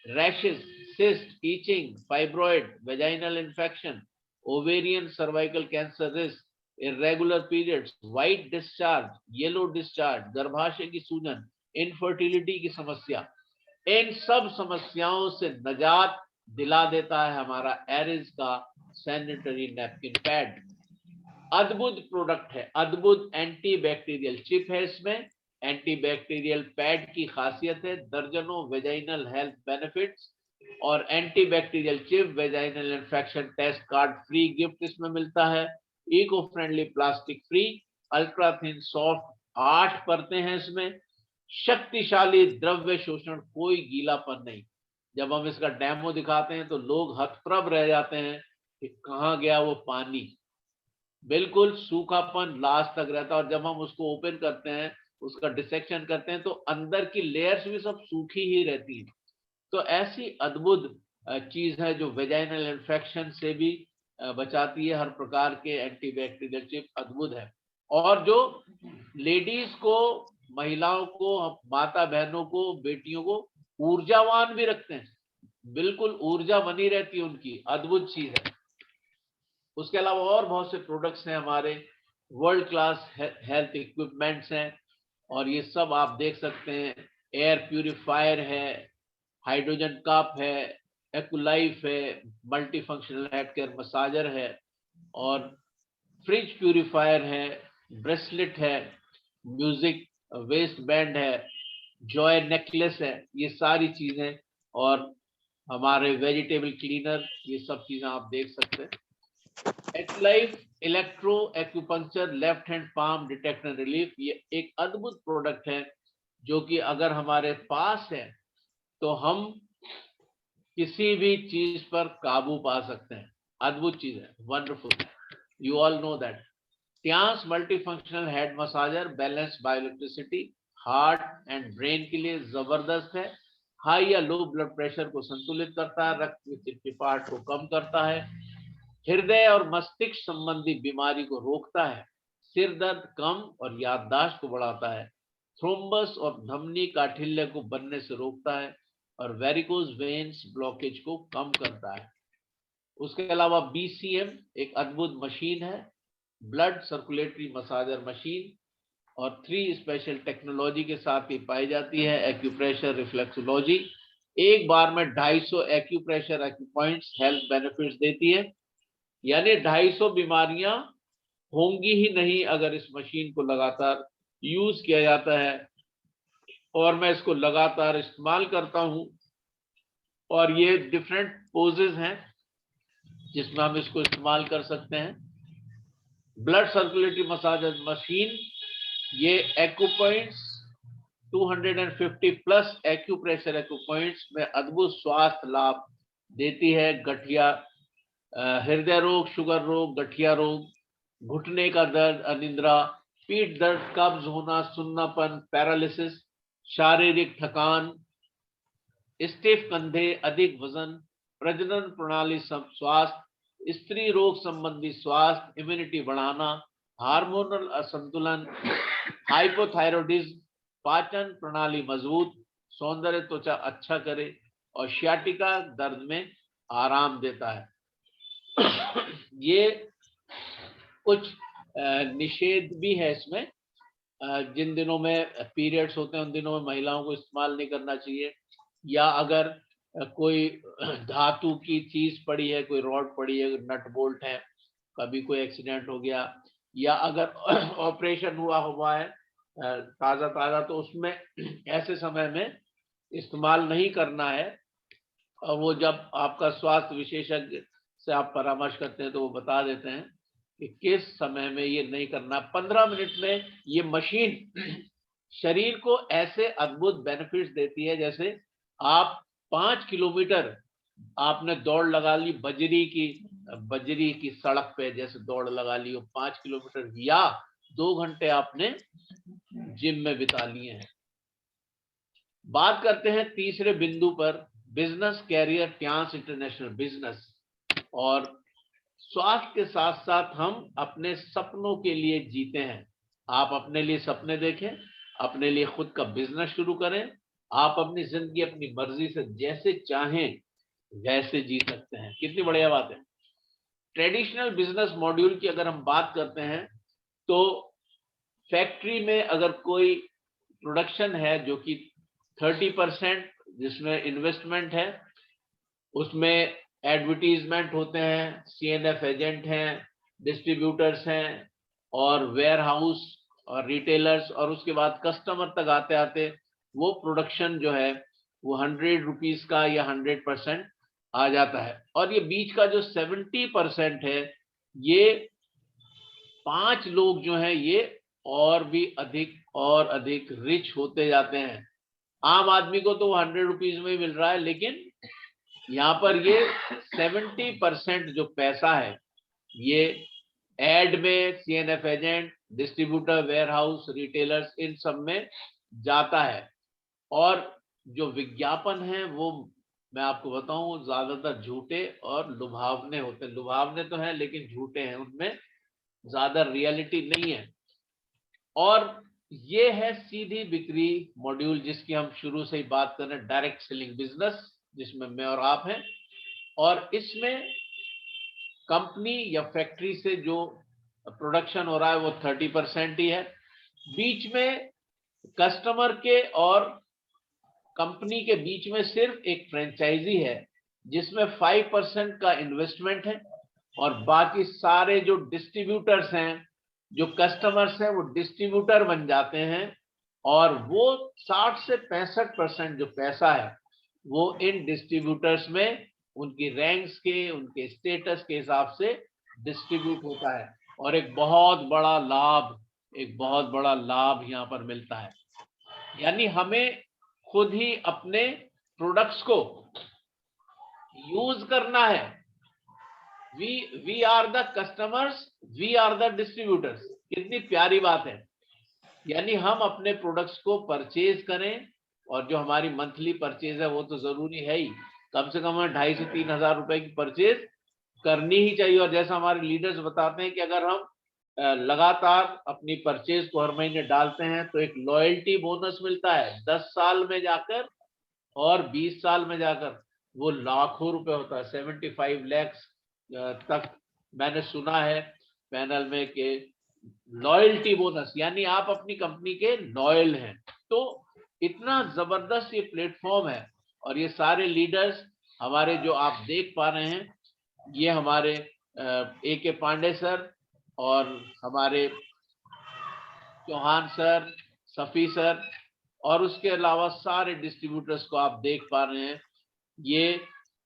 rashes, cyst, itching, fibroid, vaginal infection, ovarian cervical cancer risk, irregular periods, white discharge, yellow discharge, गर्भाशय की सूजन, इनफर्टिलिटी की समस्या, इन सब समस्याओं से निजात दिला देता है हमारा एरिज का सैनिटरी नैपकिन पैड। अद्भुत प्रोडक्ट है, अद्भुत एंटी बैक्टीरियल चिप है इसमें, एंटी बैक्टीरियल पैड की खासियत है, दर्जनों वेजाइनल हेल्थ बेनिफिट्स, और anti bacterial chip vaginal infection test card free gift इसमें मिलता है, eco friendly plastic free, ultra thin soft 8 परतें हैं इसमें, शक्तिशाली द्रव्य शोषण, कोई गीलापन नहीं। जब हम इसका डेमो दिखाते हैं तो लोग हतप्रभ रह जाते हैं कि कहाँ गया वो पानी, बिल्कुल सूखापन लास्ट तक रहता है, और जब हम उसको ओपन करते हैं, उसका डिसेक्शन करते हैं, तो अंदर की लेयर्स भी सब सूखी ही रहती हैं। तो ऐसी अद्भुत चीज है जो वेजाइनल इन्फेक्शन से भी बचाती है, हर प्रकार के एंटीबैक्टीरियल चिप अद्भुत है, और जो लेडीज को, महिलाओं को, माता बहनों को, बेटियों को ऊर्जावान भी रखते हैं, बिल्कुल ऊर्जा बनी रहती है उनकी, अद्भुत चीज है। उसके अलावा और बहुत से प्रोडक्ट्स हैं हमारे, वर्ल्ड क्लास हेल्थ इक्विपमेंट्स हैं, और ये सब आप देख सकते हैं एयर प्यूरिफायर है, हाइड्रोजन कप है, एक्लाइफ है, multi functional head care massager है, और फ्रिज प्यूरिफायर है, ब्रेसलेट है, म्यूजिक वेस्ट बैंड है, जॉय नेकलेस है, ये सारी चीजें, और हमारे वेजिटेबल क्लीनर, ये सब चीजें आप देख सकते हैं। Aclife electro acupuncture left hand palm detect and relief, ये एक अद्भुत प्रोडक्ट है जो कि अगर हमारे पास है तो हम किसी भी चीज पर काबू पा सकते हैं। अद्भुत चीज है, wonderful, you all know that. Tiens multifunctional head massager balance bioelectricity, heart and brain के लिए जबरदस्त है। हाई या लो ब्लड प्रेशर को संतुलित करता है, रक्त की चिपचिपाहट को कम करता है, हृदय और मस्तिष्क संबंधी बीमारी को रोकता है, सिर दर्द कम और याददाश्त को बढ़ाता है, थ्रोम्बस और धमनी काठिल्य को बनने से रोकता है, और वेरिकोज वेन्स ब्लॉकेज को कम करता है। उसके अलावा BCM एक अद्भुत मशीन है, ब्लड सर्कुलेटरी मसाजर मशीन, और 3 स्पेशल टेक्नोलॉजी के साथ ये पाई जाती है। एक्यूप्रेशर रिफ्लेक्सोलॉजी, एक बार में 250 एक्यूप्रेशर एक्यूपॉइंट्स हेल्थ बेनिफिट्स देती है, यानी 250 बीमारियां होंगी ही नहीं अगर इस मशीन को लगातार यूज किया जाता है। और मैं इसको लगातार इस्तेमाल करता हूं, और ये डिफरेंट पोजेस हैं जिसमें हम इसको इस्तेमाल कर सकते हैं। ब्लड सर्कुलेटरी मसाजर मशीन, ये एक्यूपॉइंट्स 250 प्लस एक्यूप्रेशर एक्यूपॉइंट्स में अद्भुत स्वास्थ्य लाभ देती है। गठिया, हृदय रोग, शुगर रोग, गठिया रोग, घुटने का दर्द, अनिद्रा, पीठ दर्द, कब्ज होना, सुन्नापन, पैरालिसिस, शारीरिक थकान, स्टिफ कंधे, अधिक वजन, प्रजनन प्रणाली स्वास्थ्य, स्त्री रोग संबंधी स्वास्थ्य, इम्यूनिटी बढ़ाना, हार्मोनल असंतुलन, हाइपोथायरॉयडिज्म, पाचन प्रणाली मजबूत, सौंदर्य त्वचा अच्छा करे, और शियाटिका दर्द में आराम देता है। ये कुछ निषेध भी है इसमें। जिन दिनों में पीरियड्स होते हैं उन दिनों में महिलाओं को इस्तेमाल नहीं करना चाहिए, या अगर कोई धातु की चीज पड़ी है, कोई रॉड पड़ी है, नट बोल्ट है, कभी कोई एक्सीडेंट हो गया, या अगर ऑपरेशन हुआ है ताजा ताजा, तो उसमें ऐसे समय में इस्तेमाल नहीं करना है। और वो जब आपका स्वास्थ्य विशेषज्ञ से आप परामर्श करते हैं तो वो बता देते हैं कि किस समय में ये नहीं करना। 15 मिनट में ये मशीन शरीर को ऐसे अद्भुत बेनिफिट्स देती है, जैसे आप 5 किलोमीटर आपने दौड़ लगा ली, बजरी की सड़क पे जैसे दौड़ लगा ली हो 5 किलोमीटर, या 2 घंटे आपने जिम में बिता लिए हैं। बात करते हैं तीसरे बिंदु पर, बिजनेस कैरियर ट्यांस इंटरनेशनल बिजनेस। और स्वास्थ्य के साथ साथ हम अपने सपनों के लिए जीते हैं। आप अपने लिए सपने देखें, अपने लिए खुद का बिजनेस शुरू करें, आप अपनी जिंदगी अपनी मर्जी से जैसे चाहें वैसे जी सकते हैं। कितनी बढ़िया बात है। ट्रेडिशनल बिजनेस मॉड्यूल की अगर हम बात करते हैं तो फैक्ट्री में अगर कोई प्रोडक्शन है जो कि 30% जिसमें इन्वेस्टमेंट है, उसमें एडवर्टीजमेंट होते हैं, CNF एजेंट हैं, डिस्ट्रीब्यूटर्स हैं, और वेयर हाउस और रिटेलर्स, और उसके बाद कस्टमर तक आते आते वो प्रोडक्शन जो है वो 100 रुपीज का या 100% आ जाता है। और ये बीच का जो 70% है, ये 5 लोग जो हैं ये और भी अधिक रिच होते जाते हैं। आम आदमी को तो 100 रुपीज में ही मिल रहा है, लेकिन यहाँ पर ये 70% जो पैसा है ये एड में, CNF agent, distributor, warehouse, retailers, इन सब में जाता है। और जो विज्ञापन है वो मैं आपको बताऊं ज्यादातर झूठे और लुभावने होते हैं। लुभावने तो हैं लेकिन झूठे हैं, उनमें ज्यादा रियलिटी नहीं है। और ये है सीधी बिक्री मॉड्यूल जिसकी हम शुरू से ही बात कर रहे हैं, डायरेक्ट सेलिंग बिजनेस, जिसमें मैं और आप हैं। और इसमें कंपनी या फैक्ट्री से जो प्रोडक्शन हो रहा है वो 30% ही है। बीच में कस्टमर के और कंपनी के बीच में सिर्फ एक फ्रेंचाइजी है जिसमें 5% का इन्वेस्टमेंट है और बाकी सारे जो डिस्ट्रीब्यूटर्स हैं, जो कस्टमर्स हैं, वो डिस्ट्रीब्यूटर बन जाते हैं और वो 60 से 65% जो पैसा है वो इन डिस्ट्रीब्यूटर्स में उनकी रैंक्स के, उनके स्टेटस के हिसाब से डिस्ट्रीब्यूट होता है और एक बहुत बड़ा लाभ यहाँ पर मिलता है। यानी हमें खुद ही अपने प्रोडक्ट्स को यूज करना है। We are the customers, we are the distributors. कितनी प्यारी बात है। यानी हम अपने प्रोडक्ट्स को परचेज करें और जो हमारी मंथली परचेज है वो तो जरूरी है ही, कम से कम 2,500 से 3,000 रुपए की परचेज करनी ही चाहिए। और जैसा हमारे लीडर्स बताते हैं कि अगर हम लगातार अपनी परचेज को हर महीने डालते हैं तो एक लॉयल्टी बोनस मिलता है 10 साल में जाकर और 20 साल में जाकर वो लाखों रुपए होता है, 75 लाख तक मैंने सुना है पैनल में कि लॉयल्टी बोनस, यानी आप अपनी कंपनी के लॉयल हैं। तो इतना जबरदस्त ये प्लेटफॉर्म है और ये सारे लीडर्स हमारे जो आप देख पा रहे हैं, ये हमारे A.K. पांडे सर और हमारे चौहान सर, सफी सर और उसके अलावा सारे डिस्ट्रीब्यूटर्स को आप देख पा रहे हैं। ये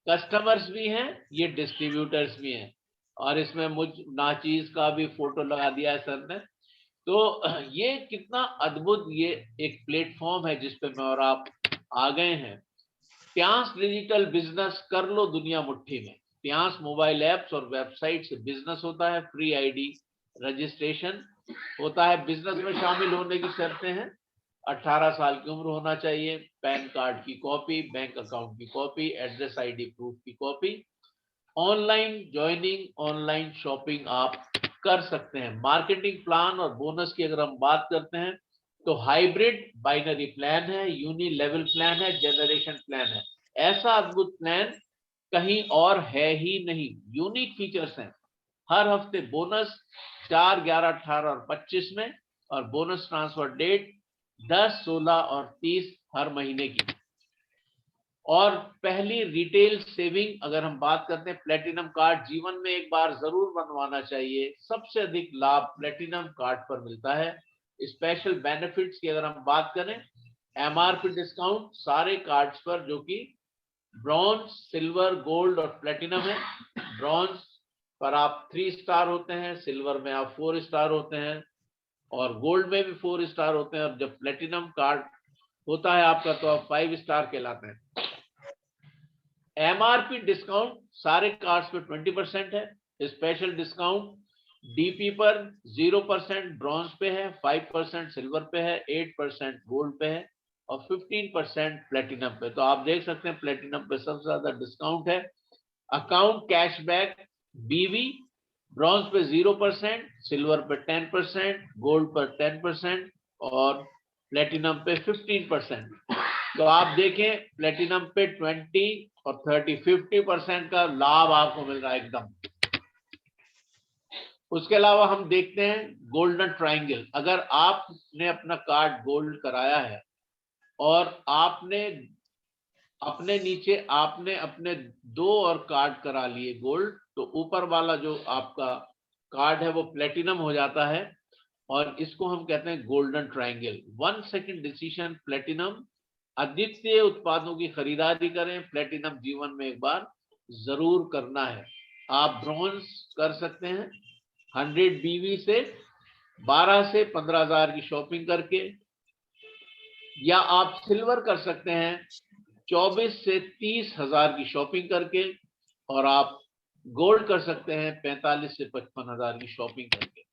कस्टमर्स भी हैं, ये डिस्ट्रीब्यूटर्स भी हैं और इसमें मुझ नाचीज का भी फोटो लगा दिया है सर ने। तो ये कितना अद्भुत ये एक प्लेटफॉर्म है जिसपे मैं और आप आ गए हैं। प्यांस डिजिटल बिजनेस कर लो दुनिया मुट्ठी में। प्यांस मोबाइल एप्स और वेबसाइट से बिजनेस होता है, फ्री आईडी रजिस्ट्रेशन होता है। बिजनेस में शामिल होने की शर्तें हैं, 18 साल की उम्र होना चाहिए, पैन कार्ड की कॉपी, बैंक अकाउंट की कॉपी, एड्रेस आईडी प्रूफ की copy. Online joining, online shopping आप कर सकते हैं। मार्केटिंग प्लान और बोनस की अगर हम बात करते हैं तो हाइब्रिड बाइनरी प्लान है, यूनि लेवल प्लान है, जनरेशन प्लान है। ऐसा अद्भुत प्लान कहीं और है ही नहीं। यूनिक फीचर्स हैं। हर हफ्ते बोनस 4, 11, 18 और 25 में और बोनस ट्रांसफर डेट 10, 16 और 30 हर महीने की। और पहली रिटेल सेविंग अगर हम बात करते हैं, प्लेटिनम कार्ड जीवन में एक बार जरूर बनवाना चाहिए। सबसे अधिक लाभ प्लेटिनम कार्ड पर मिलता है। स्पेशल बेनिफिट्स की अगर हम बात करें, MRP डिस्काउंट सारे कार्ड्स पर जो कि ब्रॉन्ज, सिल्वर, गोल्ड और प्लेटिनम है। ब्रॉन्ज पर आप 3 स्टार होते हैं, सिल्वर में आप 4 स्टार होते हैं और गोल्ड में भी 4 स्टार होते हैं। और जब प्लेटिनम कार्ड होता है आपका तो आप 5 स्टार कहलाते हैं। MRP डिस्काउंट सारे कार्ड्स पे 20% है। स्पेशल डिस्काउंट DP पर 0% ब्रॉन्ज पे है, 5% सिल्वर पे है, 8% गोल्ड पे है और 15% प्लेटिनम पे। तो आप देख सकते हैं प्लेटिनम पे सबसे ज्यादा डिस्काउंट है। अकाउंट कैशबैक BV ब्रॉन्ज पे 0%, सिल्वर पे 10%, गोल्ड पर 10% और प्लेटिनम पे 15%। तो आप देखें प्लेटिनम पे 20 और 30, 50% का लाभ आपको मिल रहा है एकदम। उसके अलावा हम देखते हैं गोल्डन ट्रायंगल। अगर आपने अपना कार्ड गोल्ड कराया है और आपने अपने नीचे आपने अपने 2 और कार्ड करा लिए गोल्ड, तो ऊपर वाला जो आपका कार्ड है वो प्लेटिनम हो जाता है और इसको हम कहते हैं golden triangle. 1 second decision platinum. अद्वितीय उत्पादों की खरीदारी करें, प्लेटिनम जीवन में एक बार जरूर करना है। आप ब्रॉन्ज कर सकते हैं 100 BV से 12 से 15,000 की शॉपिंग करके, या आप सिल्वर कर सकते हैं 24 से 30,000 की शॉपिंग करके, और आप गोल्ड कर सकते हैं 45 से 55,000 की शॉपिंग करके।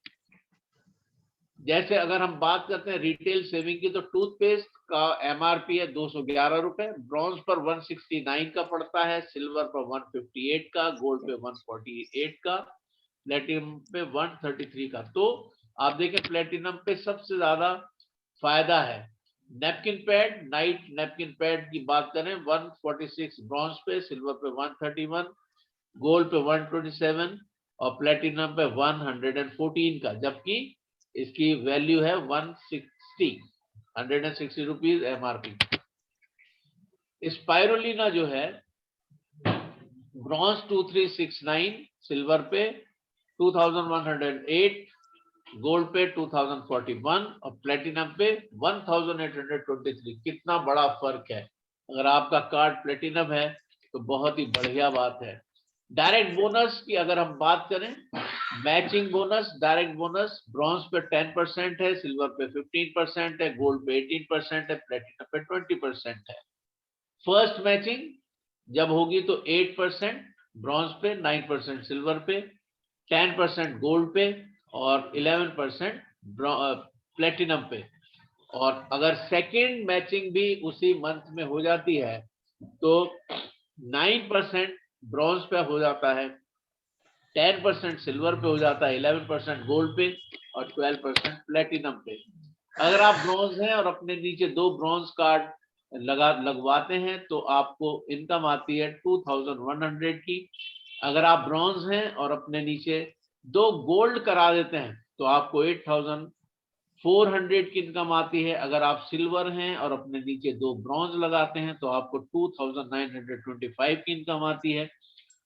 जैसे अगर हम बात करते हैं रिटेल सेविंग की, तो टूथपेस्ट का MRP है 211 रुपए, ब्रॉन्ज पर 169 का पड़ता है, सिल्वर पर 158 का, गोल्ड पे 148 का, प्लेटिनम पे 133 का। तो आप देखें प्लेटिनम पे सबसे ज्यादा फायदा है। Napkin pad, night napkin pad की बात करें 146 ब्रॉन्ज पे, सिल्वर पे 131, गोल्ड पे 127 और प्लेटिनम पे 114 का, जबकि इसकी वैल्यू है 160 रुपीज MRP। स्पाइरुलिना जो है ब्रॉन्ज 2369, सिल्वर पे 2108, गोल्ड पे 2041 और प्लेटिनम पे 1823। कितना बड़ा फर्क है। अगर आपका कार्ड प्लेटिनम है तो बहुत ही बढ़िया बात है। डायरेक्ट बोनस की अगर हम बात करें, matching bonus, direct bonus bronze पे 10% है, सिल्वर पे 15% है, गोल्ड पे 18% है, प्लेटिनम पे 20% है। फर्स्ट मैचिंग जब होगी तो 8% ब्रॉन्ज पे, 9% सिल्वर पे, 10% गोल्ड पे और 11% प्लेटिनम पे। और अगर सेकेंड मैचिंग भी उसी मंथ में हो जाती है तो 9% ब्रॉन्ज पे हो जाता है, 10% सिल्वर पे हो जाता है, 11% गोल्ड पे और 12% प्लेटिनम पे। अगर आप ब्रॉन्ज हैं और अपने नीचे 2 ब्रॉन्ज कार्ड लगवाते हैं तो आपको इनकम आती है 2100 की। अगर आप ब्रॉन्ज हैं और अपने नीचे 2 गोल्ड करा देते हैं तो आपको 8400 की इनकम आती है। अगर आप सिल्वर हैं और अपने नीचे 2 ब्रॉन्ज लगाते हैं तो आपको 2925 की इनकम आती है।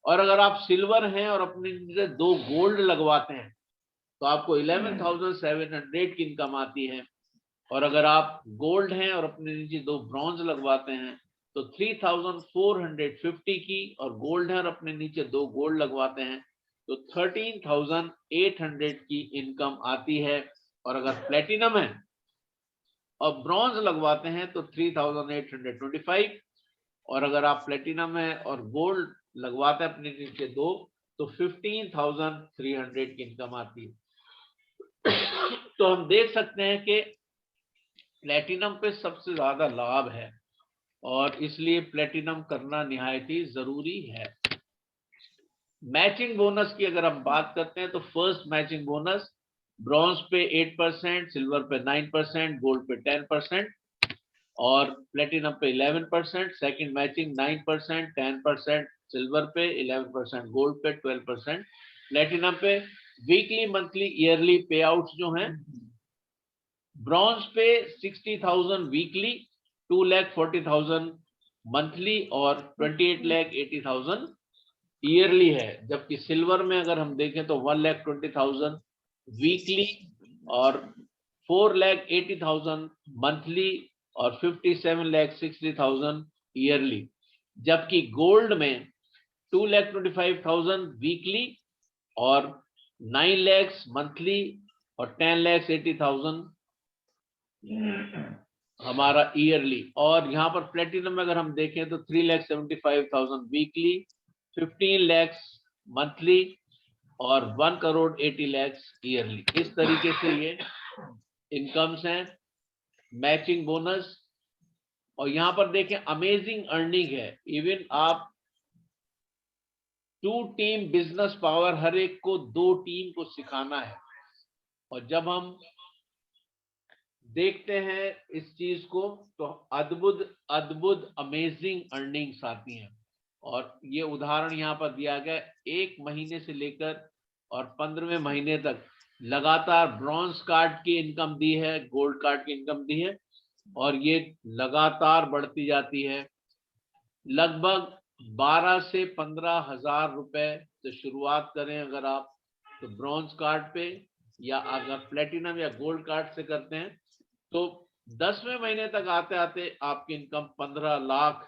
और अगर आप सिल्वर हैं और अपने नीचे 2 गोल्ड लगवाते हैं तो आपको 11700 की इनकम आती है। और अगर आप गोल्ड हैं और अपने नीचे 2 ब्रॉन्ज लगवाते हैं तो 3450 की, और गोल्ड है और अपने नीचे 2 गोल्ड लगवाते हैं तो 13800 की इनकम आती है। और अगर प्लेटिनम है और ब्रॉन्ज लगवाते हैं तो 3825, और अगर आप प्लेटिनम है और गोल्ड लगवाते हैं अपने नीचे 2 तो 15300 की इनकम आती है। तो हम देख सकते हैं कि प्लेटिनम पे सबसे ज्यादा लाभ है और इसलिए प्लेटिनम करना निहायत ही जरूरी है। मैचिंग बोनस की अगर हम बात करते हैं तो फर्स्ट मैचिंग बोनस ब्रॉन्ज पे 8%, सिल्वर पे 9%, गोल्ड पे 10% और प्लेटिनम पे 11%। सेकंड मैचिंग 9%, 10% सिल्वर पे, 11% गोल्ड पे, 12% प्लेटिनम पे। वीकली, मंथली, ईयरली पे आउट जो हैं, ब्रॉन्ज पे 60,000 वीकली, 2,40,000 मंथली और 28,80,000 ईयरली है। जबकि सिल्वर में अगर हम देखें तो 1,20,000 वीकली और 4,80,000 मंथली और 57,60,000 ईयरली। जबकि गोल्ड में 2,25,000 वीकली और 9 lakhs मंथली और 10,80,000 हमारा ईयरली। और यहाँ पर प्लेटिनम में अगर हम देखें तो 3,75,000 वीकली, 15 lakhs मंथली और 1,80,00,000 ईयरली। इस तरीके से ये इनकम्स हैं, मैचिंग बोनस। और यहाँ पर देखें अमेजिंग अर्निंग है। इवन आप 2 टीम बिजनेस पावर, हर एक को 2 टीम को सिखाना है। और जब हम देखते हैं इस चीज को तो अद्भुत अद्भुत अमेजिंग अर्निंग्स आती हैं। और ये उदाहरण यहाँ पर दिया गया, 1 महीने से लेकर और 15वें महीने तक लगातार ब्रॉन्ज कार्ड की इनकम दी है, गोल्ड कार्ड की इनकम दी है और ये लगातार बढ़ती जाती है। लगभग 12 से 15 हजार रुपए से शुरुआत करें अगर आप तो ब्रॉन्ज कार्ड पे, या अगर प्लेटिनम या गोल्ड कार्ड से करते हैं तो 10वें महीने तक आते आते आपकी इनकम 15 लाख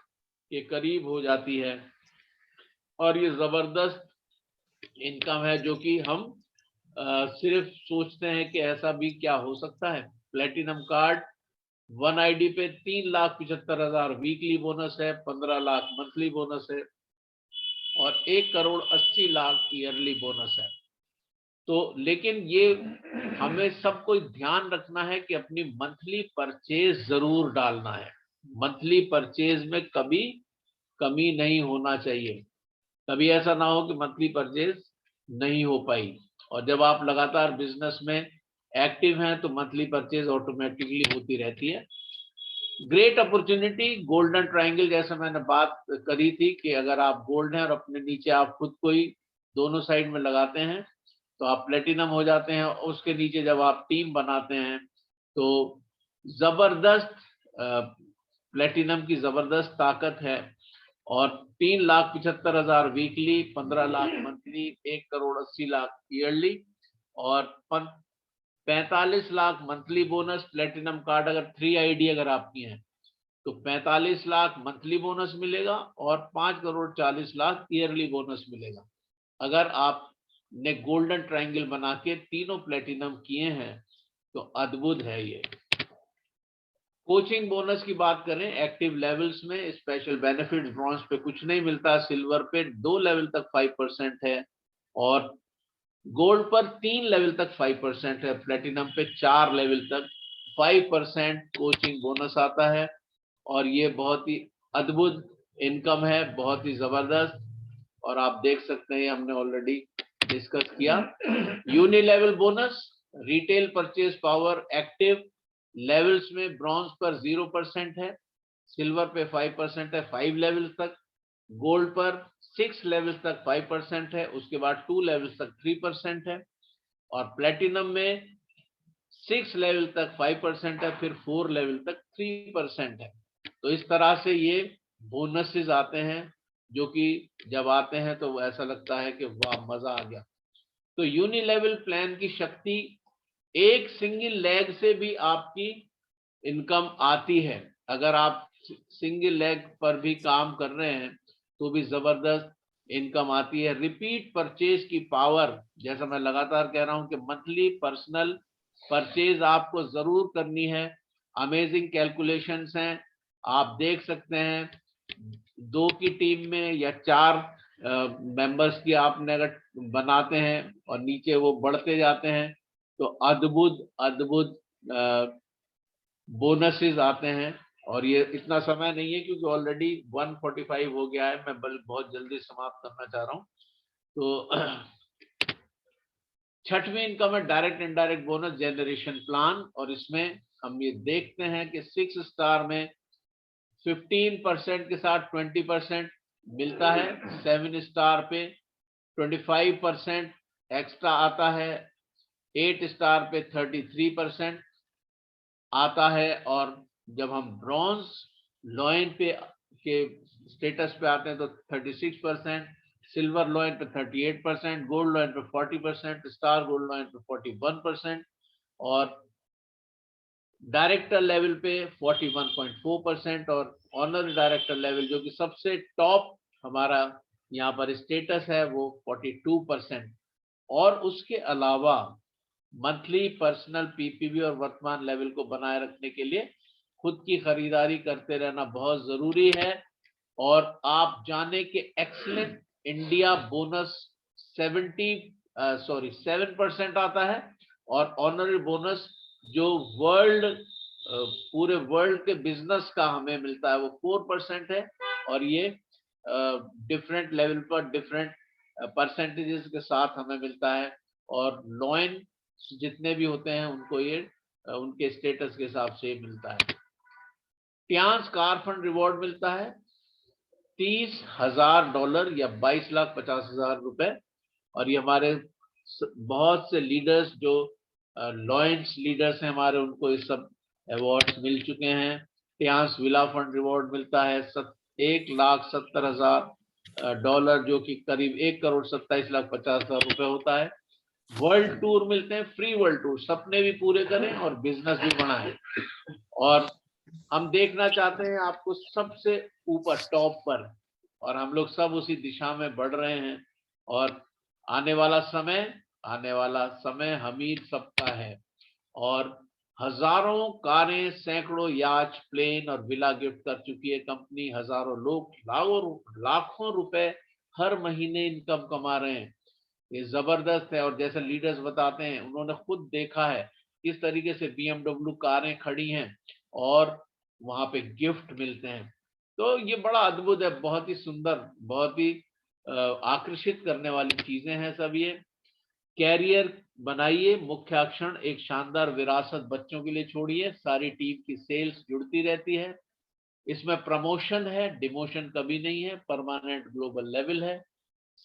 के करीब हो जाती है। और ये जबरदस्त इनकम है जो कि हम सिर्फ सोचते हैं कि ऐसा भी क्या हो सकता है। प्लेटिनम कार्ड 1 आईडी पे 3,75,000 वीकली बोनस है, 15 लाख मंथली बोनस है और 1,80,00,000 ईयरली बोनस है। तो लेकिन ये हमें सबको ध्यान रखना है कि अपनी मंथली परचेज जरूर डालना है। मंथली परचेज में कभी कमी नहीं होना चाहिए। कभी ऐसा ना हो कि मंथली परचेज नहीं हो पाई। और जब आप लगातार बिजनेस में एक्टिव हैं तो मंथली परचेज ऑटोमेटिकली होती रहती है। ग्रेट अपॉर्चुनिटी, गोल्डन ट्रायंगल जैसे मैंने बात करी थी कि अगर आप गोल्ड हैं और अपने नीचे आप खुद को ही दोनों साइड में लगाते हैं तो आप प्लेटिनम हो जाते हैं। उसके नीचे जब आप टीम बनाते हैं तो जबरदस्त प्लेटिनम की जबरदस्त ताकत है और 3,75,000 वीकली, 15 लाख मंथली, 1,80,00,000 ईयरली और 45 lakh monthly bonus. Platinum card अगर 3 ID अगर आपकी है तो 45 लाख मंथली बोनस मिलेगा और 5,40,00,000 ईयरली बोनस मिलेगा। अगर आपने गोल्डन ट्रायंगल बना के तीनों प्लेटिनम किए हैं तो अद्भुत है ये। कोचिंग बोनस की बात करें, एक्टिव लेवल्स में स्पेशल बेनिफिट ब्रॉन्ज पे कुछ नहीं मिलता, सिल्वर पे 2 लेवल तक 5% है और गोल्ड पर 3 लेवल तक 5% है, प्लेटिनम पे 4 लेवल तक 5% कोचिंग बोनस आता है और ये बहुत ही अद्भुत इनकम है, बहुत ही जबरदस्त। और आप देख सकते हैं हमने ऑलरेडी डिस्कस किया। Uni level bonus, retail purchase power active levels में ब्रॉन्ज पर 0% है, सिल्वर पे 5% है 5 लेवल तक, गोल्ड पर 6 लेवल तक 5% है, उसके बाद 2 लेवल तक 3% है और प्लेटिनम में 6 लेवल तक 5% है, फिर 4 लेवल तक 3% है। तो इस तरह से ये बोनसेस आते हैं जो कि जब आते हैं तो ऐसा लगता है कि वाह मजा आ गया। तो यूनि लेवल प्लान की शक्ति, एक सिंगल लेग से भी आपकी इनकम आती है। अगर आप सिंगल लेग पर भी काम कर रहे हैं तो भी जबरदस्त इनकम आती है। रिपीट परचेज की पावर, जैसा मैं लगातार कह रहा हूं कि मंथली पर्सनल परचेज आपको जरूर करनी है। अमेजिंग कैलकुलेशंस हैं, आप देख सकते हैं 2 की टीम में या 4 मेंबर्स की आपने अगर बनाते हैं और नीचे वो बढ़ते जाते हैं तो अद्भुत अद्भुत बोनसेस आते हैं। और ये इतना समय नहीं है क्योंकि ऑलरेडी 145 हो गया है, मैं बहुत जल्दी समाप्त करना चाह रहा हूं। तो छठवीं इनकम है direct indirect bonus generation plan और इसमें हम ये देखते हैं कि 6 स्टार में 15% के साथ 20% मिलता है, 7 स्टार पे 25% एक्स्ट्रा आता है, 8 स्टार पे 33% आता है और जब हम ब्रॉन्ज लॉइन पे के स्टेटस पे आते हैं तो 36%, सिल्वर लॉइन पे 38%, गोल्ड लॉइन पे 40%, स्टार गोल्ड लॉइन पे 41% और डायरेक्टर लेवल पे 41.4% और ऑनर डायरेक्टर लेवल जो कि सबसे टॉप हमारा यहाँ पर स्टेटस है वो 42%। और उसके अलावा मंथली पर्सनल पीपीवी और वर्तमान लेवल को बनाए रखने के लिए खुद की खरीदारी करते रहना बहुत जरूरी है। और आप जाने कि एक्सीलेंट इंडिया बोनस 7% आता है और ऑनररी बोनस जो पूरे वर्ल्ड के बिजनेस का हमें मिलता है वो 4% है और ये डिफरेंट लेवल पर डिफरेंट परसेंटेजेस के साथ हमें मिलता है और लॉइन जितने भी होते हैं उनको ये उनके स्टेटस के हिसाब से मिलता है। टियांस कार फंड रिवॉर्ड मिलता है $30,000 या 22,50,000 रुपए और ये हमारे बहुत से लीडर्स जो लॉयंस लीडर्स हैं हमारे उनको ये सब अवार्ड्स मिल चुके हैं। टियांस विला फंड रिवॉर्ड मिलता है $1,70,000 जो कि करीब 1,27,50,000 रुपए होता है। वर्ल्ड टूर मिलते हैं, फ्री वर्ल्ड टूर, सपने भी पूरे करें और बिजनेस भी बढ़ाएं और हम देखना चाहते हैं आपको सबसे ऊपर टॉप पर और हम लोग सब उसी दिशा में बढ़ रहे हैं और आने वाला समय हमीद सबका है और हजारों कारें, सैकड़ों याच, प्लेन और विला गिफ्ट कर चुकी है कंपनी। हजारों लोग लाखों रुपए हर महीने इनकम कमा रहे हैं, ये जबरदस्त है। और जैसे लीडर्स बताते हैं उन्होंने खुद देखा है किस तरीके से BMW कारें खड़ी हैं और वहां पे गिफ्ट मिलते हैं। तो ये बड़ा अद्भुत है, बहुत ही सुंदर, बहुत ही आकर्षित करने वाली चीजें हैं सब ये। कैरियर बनाइए, मुख्य अक्षर एक शानदार विरासत बच्चों के लिए छोड़िए, सारी टीम की सेल्स जुड़ती रहती है। इसमें प्रमोशन है, डिमोशन कभी नहीं है, परमानेंट ग्लोबल लेवल है,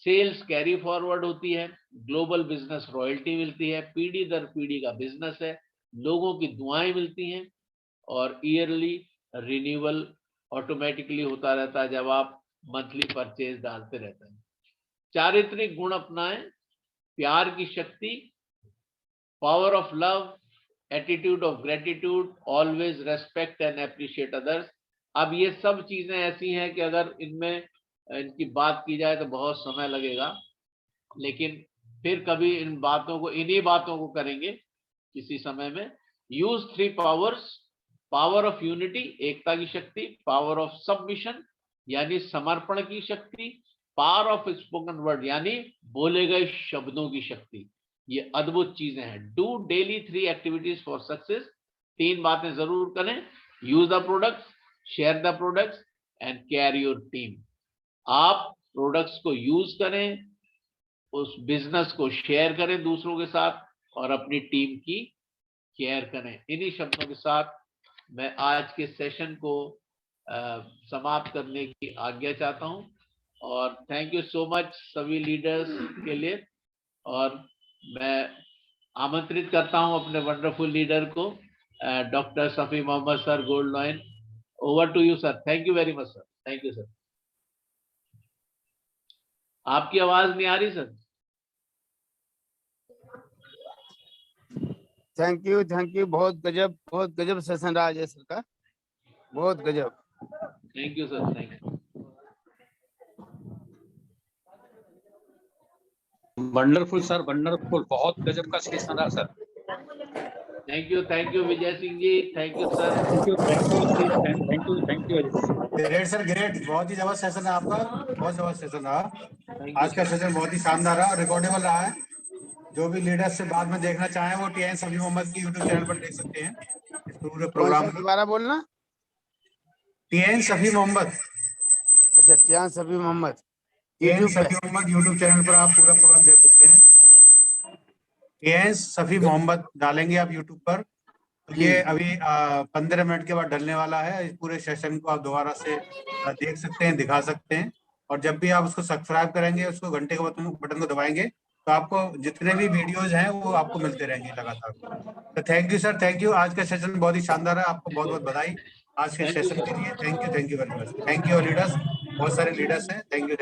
सेल्स कैरी फॉरवर्ड होती है, ग्लोबल बिजनेस रॉयल्टी मिलती है, पीढ़ी दर पीढ़ी का बिजनेस है, लोगों की दुआएं मिलती हैं और ईयरली रिन्यूअल ऑटोमेटिकली होता रहता है जब आप मंथली परचेज डालते रहते हैं। चारित्रिक गुण अपनाएं, प्यार की शक्ति, power of love, attitude of gratitude, always respect and appreciate others. अब ये सब चीजें ऐसी हैं कि अगर इनकी बात की जाए तो बहुत समय लगेगा, लेकिन फिर कभी इन्हीं बातों को करेंगे किसी समय में। Use 3 powers, power of unity, एकता की शक्ति, पावर ऑफ सबमिशन यानी समर्पण की शक्ति, पावर ऑफ स्पोकन वर्ड यानी बोले गए शब्दों की शक्ति। ये अद्भुत चीजें हैं। Do daily 3 activities for success, 3 बातें जरूर करें। Use the products, share the products and care your team. आप प्रोडक्ट्स को यूज करें, उस बिजनेस को शेयर करें दूसरों के साथ और अपनी टीम की केयर करें। इन्हीं शब्दों के साथ मैं आज के सेशन को समाप्त करने की आज्ञा चाहता हूं और थैंक यू सो मच सभी लीडर्स के लिए। और मैं आमंत्रित करता हूं अपने वंडरफुल लीडर को, doctor Safi Mohammad sir, gold lion. Over to you sir. Thank you very much sir. Thank you sir. आपकी आवाज नहीं आ रही सर। Thank you. बहुत गजब सेशन रहा अजय सर का, बहुत गजब। Thank you sir. Thank you. Wonderful sir, wonderful, बहुत गजब का सेशन रहा सर। Thank you Vijay Singh ji. Thank you sir. Thank you great sir, great. बहुत ही जबरदस्त सेशन है आपका, बहुत जबरदस्त सेशन रहा। आज का सेशन बहुत ही शानदार रहा, रिकॉर्डेबल रहा है। जो भी लीडर्स से बाद में देखना चाहें वो टीएन सफी मोहम्मद की यूट्यूब चैनल पर देख सकते हैं इस पूरे प्रोग्राम को। दोबारा बोलना। टीएन सफी मोहम्मद। अच्छा, TN Safi Mohammad TN Safi Mohammad YouTube channel पर आप पूरा प्रोग्राम देख सकते हैं। टीएन सफी मोहम्मद डालेंगे आप यूट्यूब पर, तो ये अभी 15 मिनट के बाद डलने वाला है। इस पूरे सेशन को आप दोबारा से देख सकते हैं, दिखा सकते हैं। और जब भी आप उसको सब्सक्राइब करेंगे, उसको घंटे के बटन को दबाएंगे, तो आपको जितने भी वीडियोज हैं वो आपको मिलते रहेंगे लगातार। तो thank you sir, thank you. आज का सेशन बहुत ही शानदार है। आपको बहुत बहुत बधाई आज के सेशन के लिए। Thank you very much. Thank you leaders, बहुत सारे लीडर्स हैं। Thank you.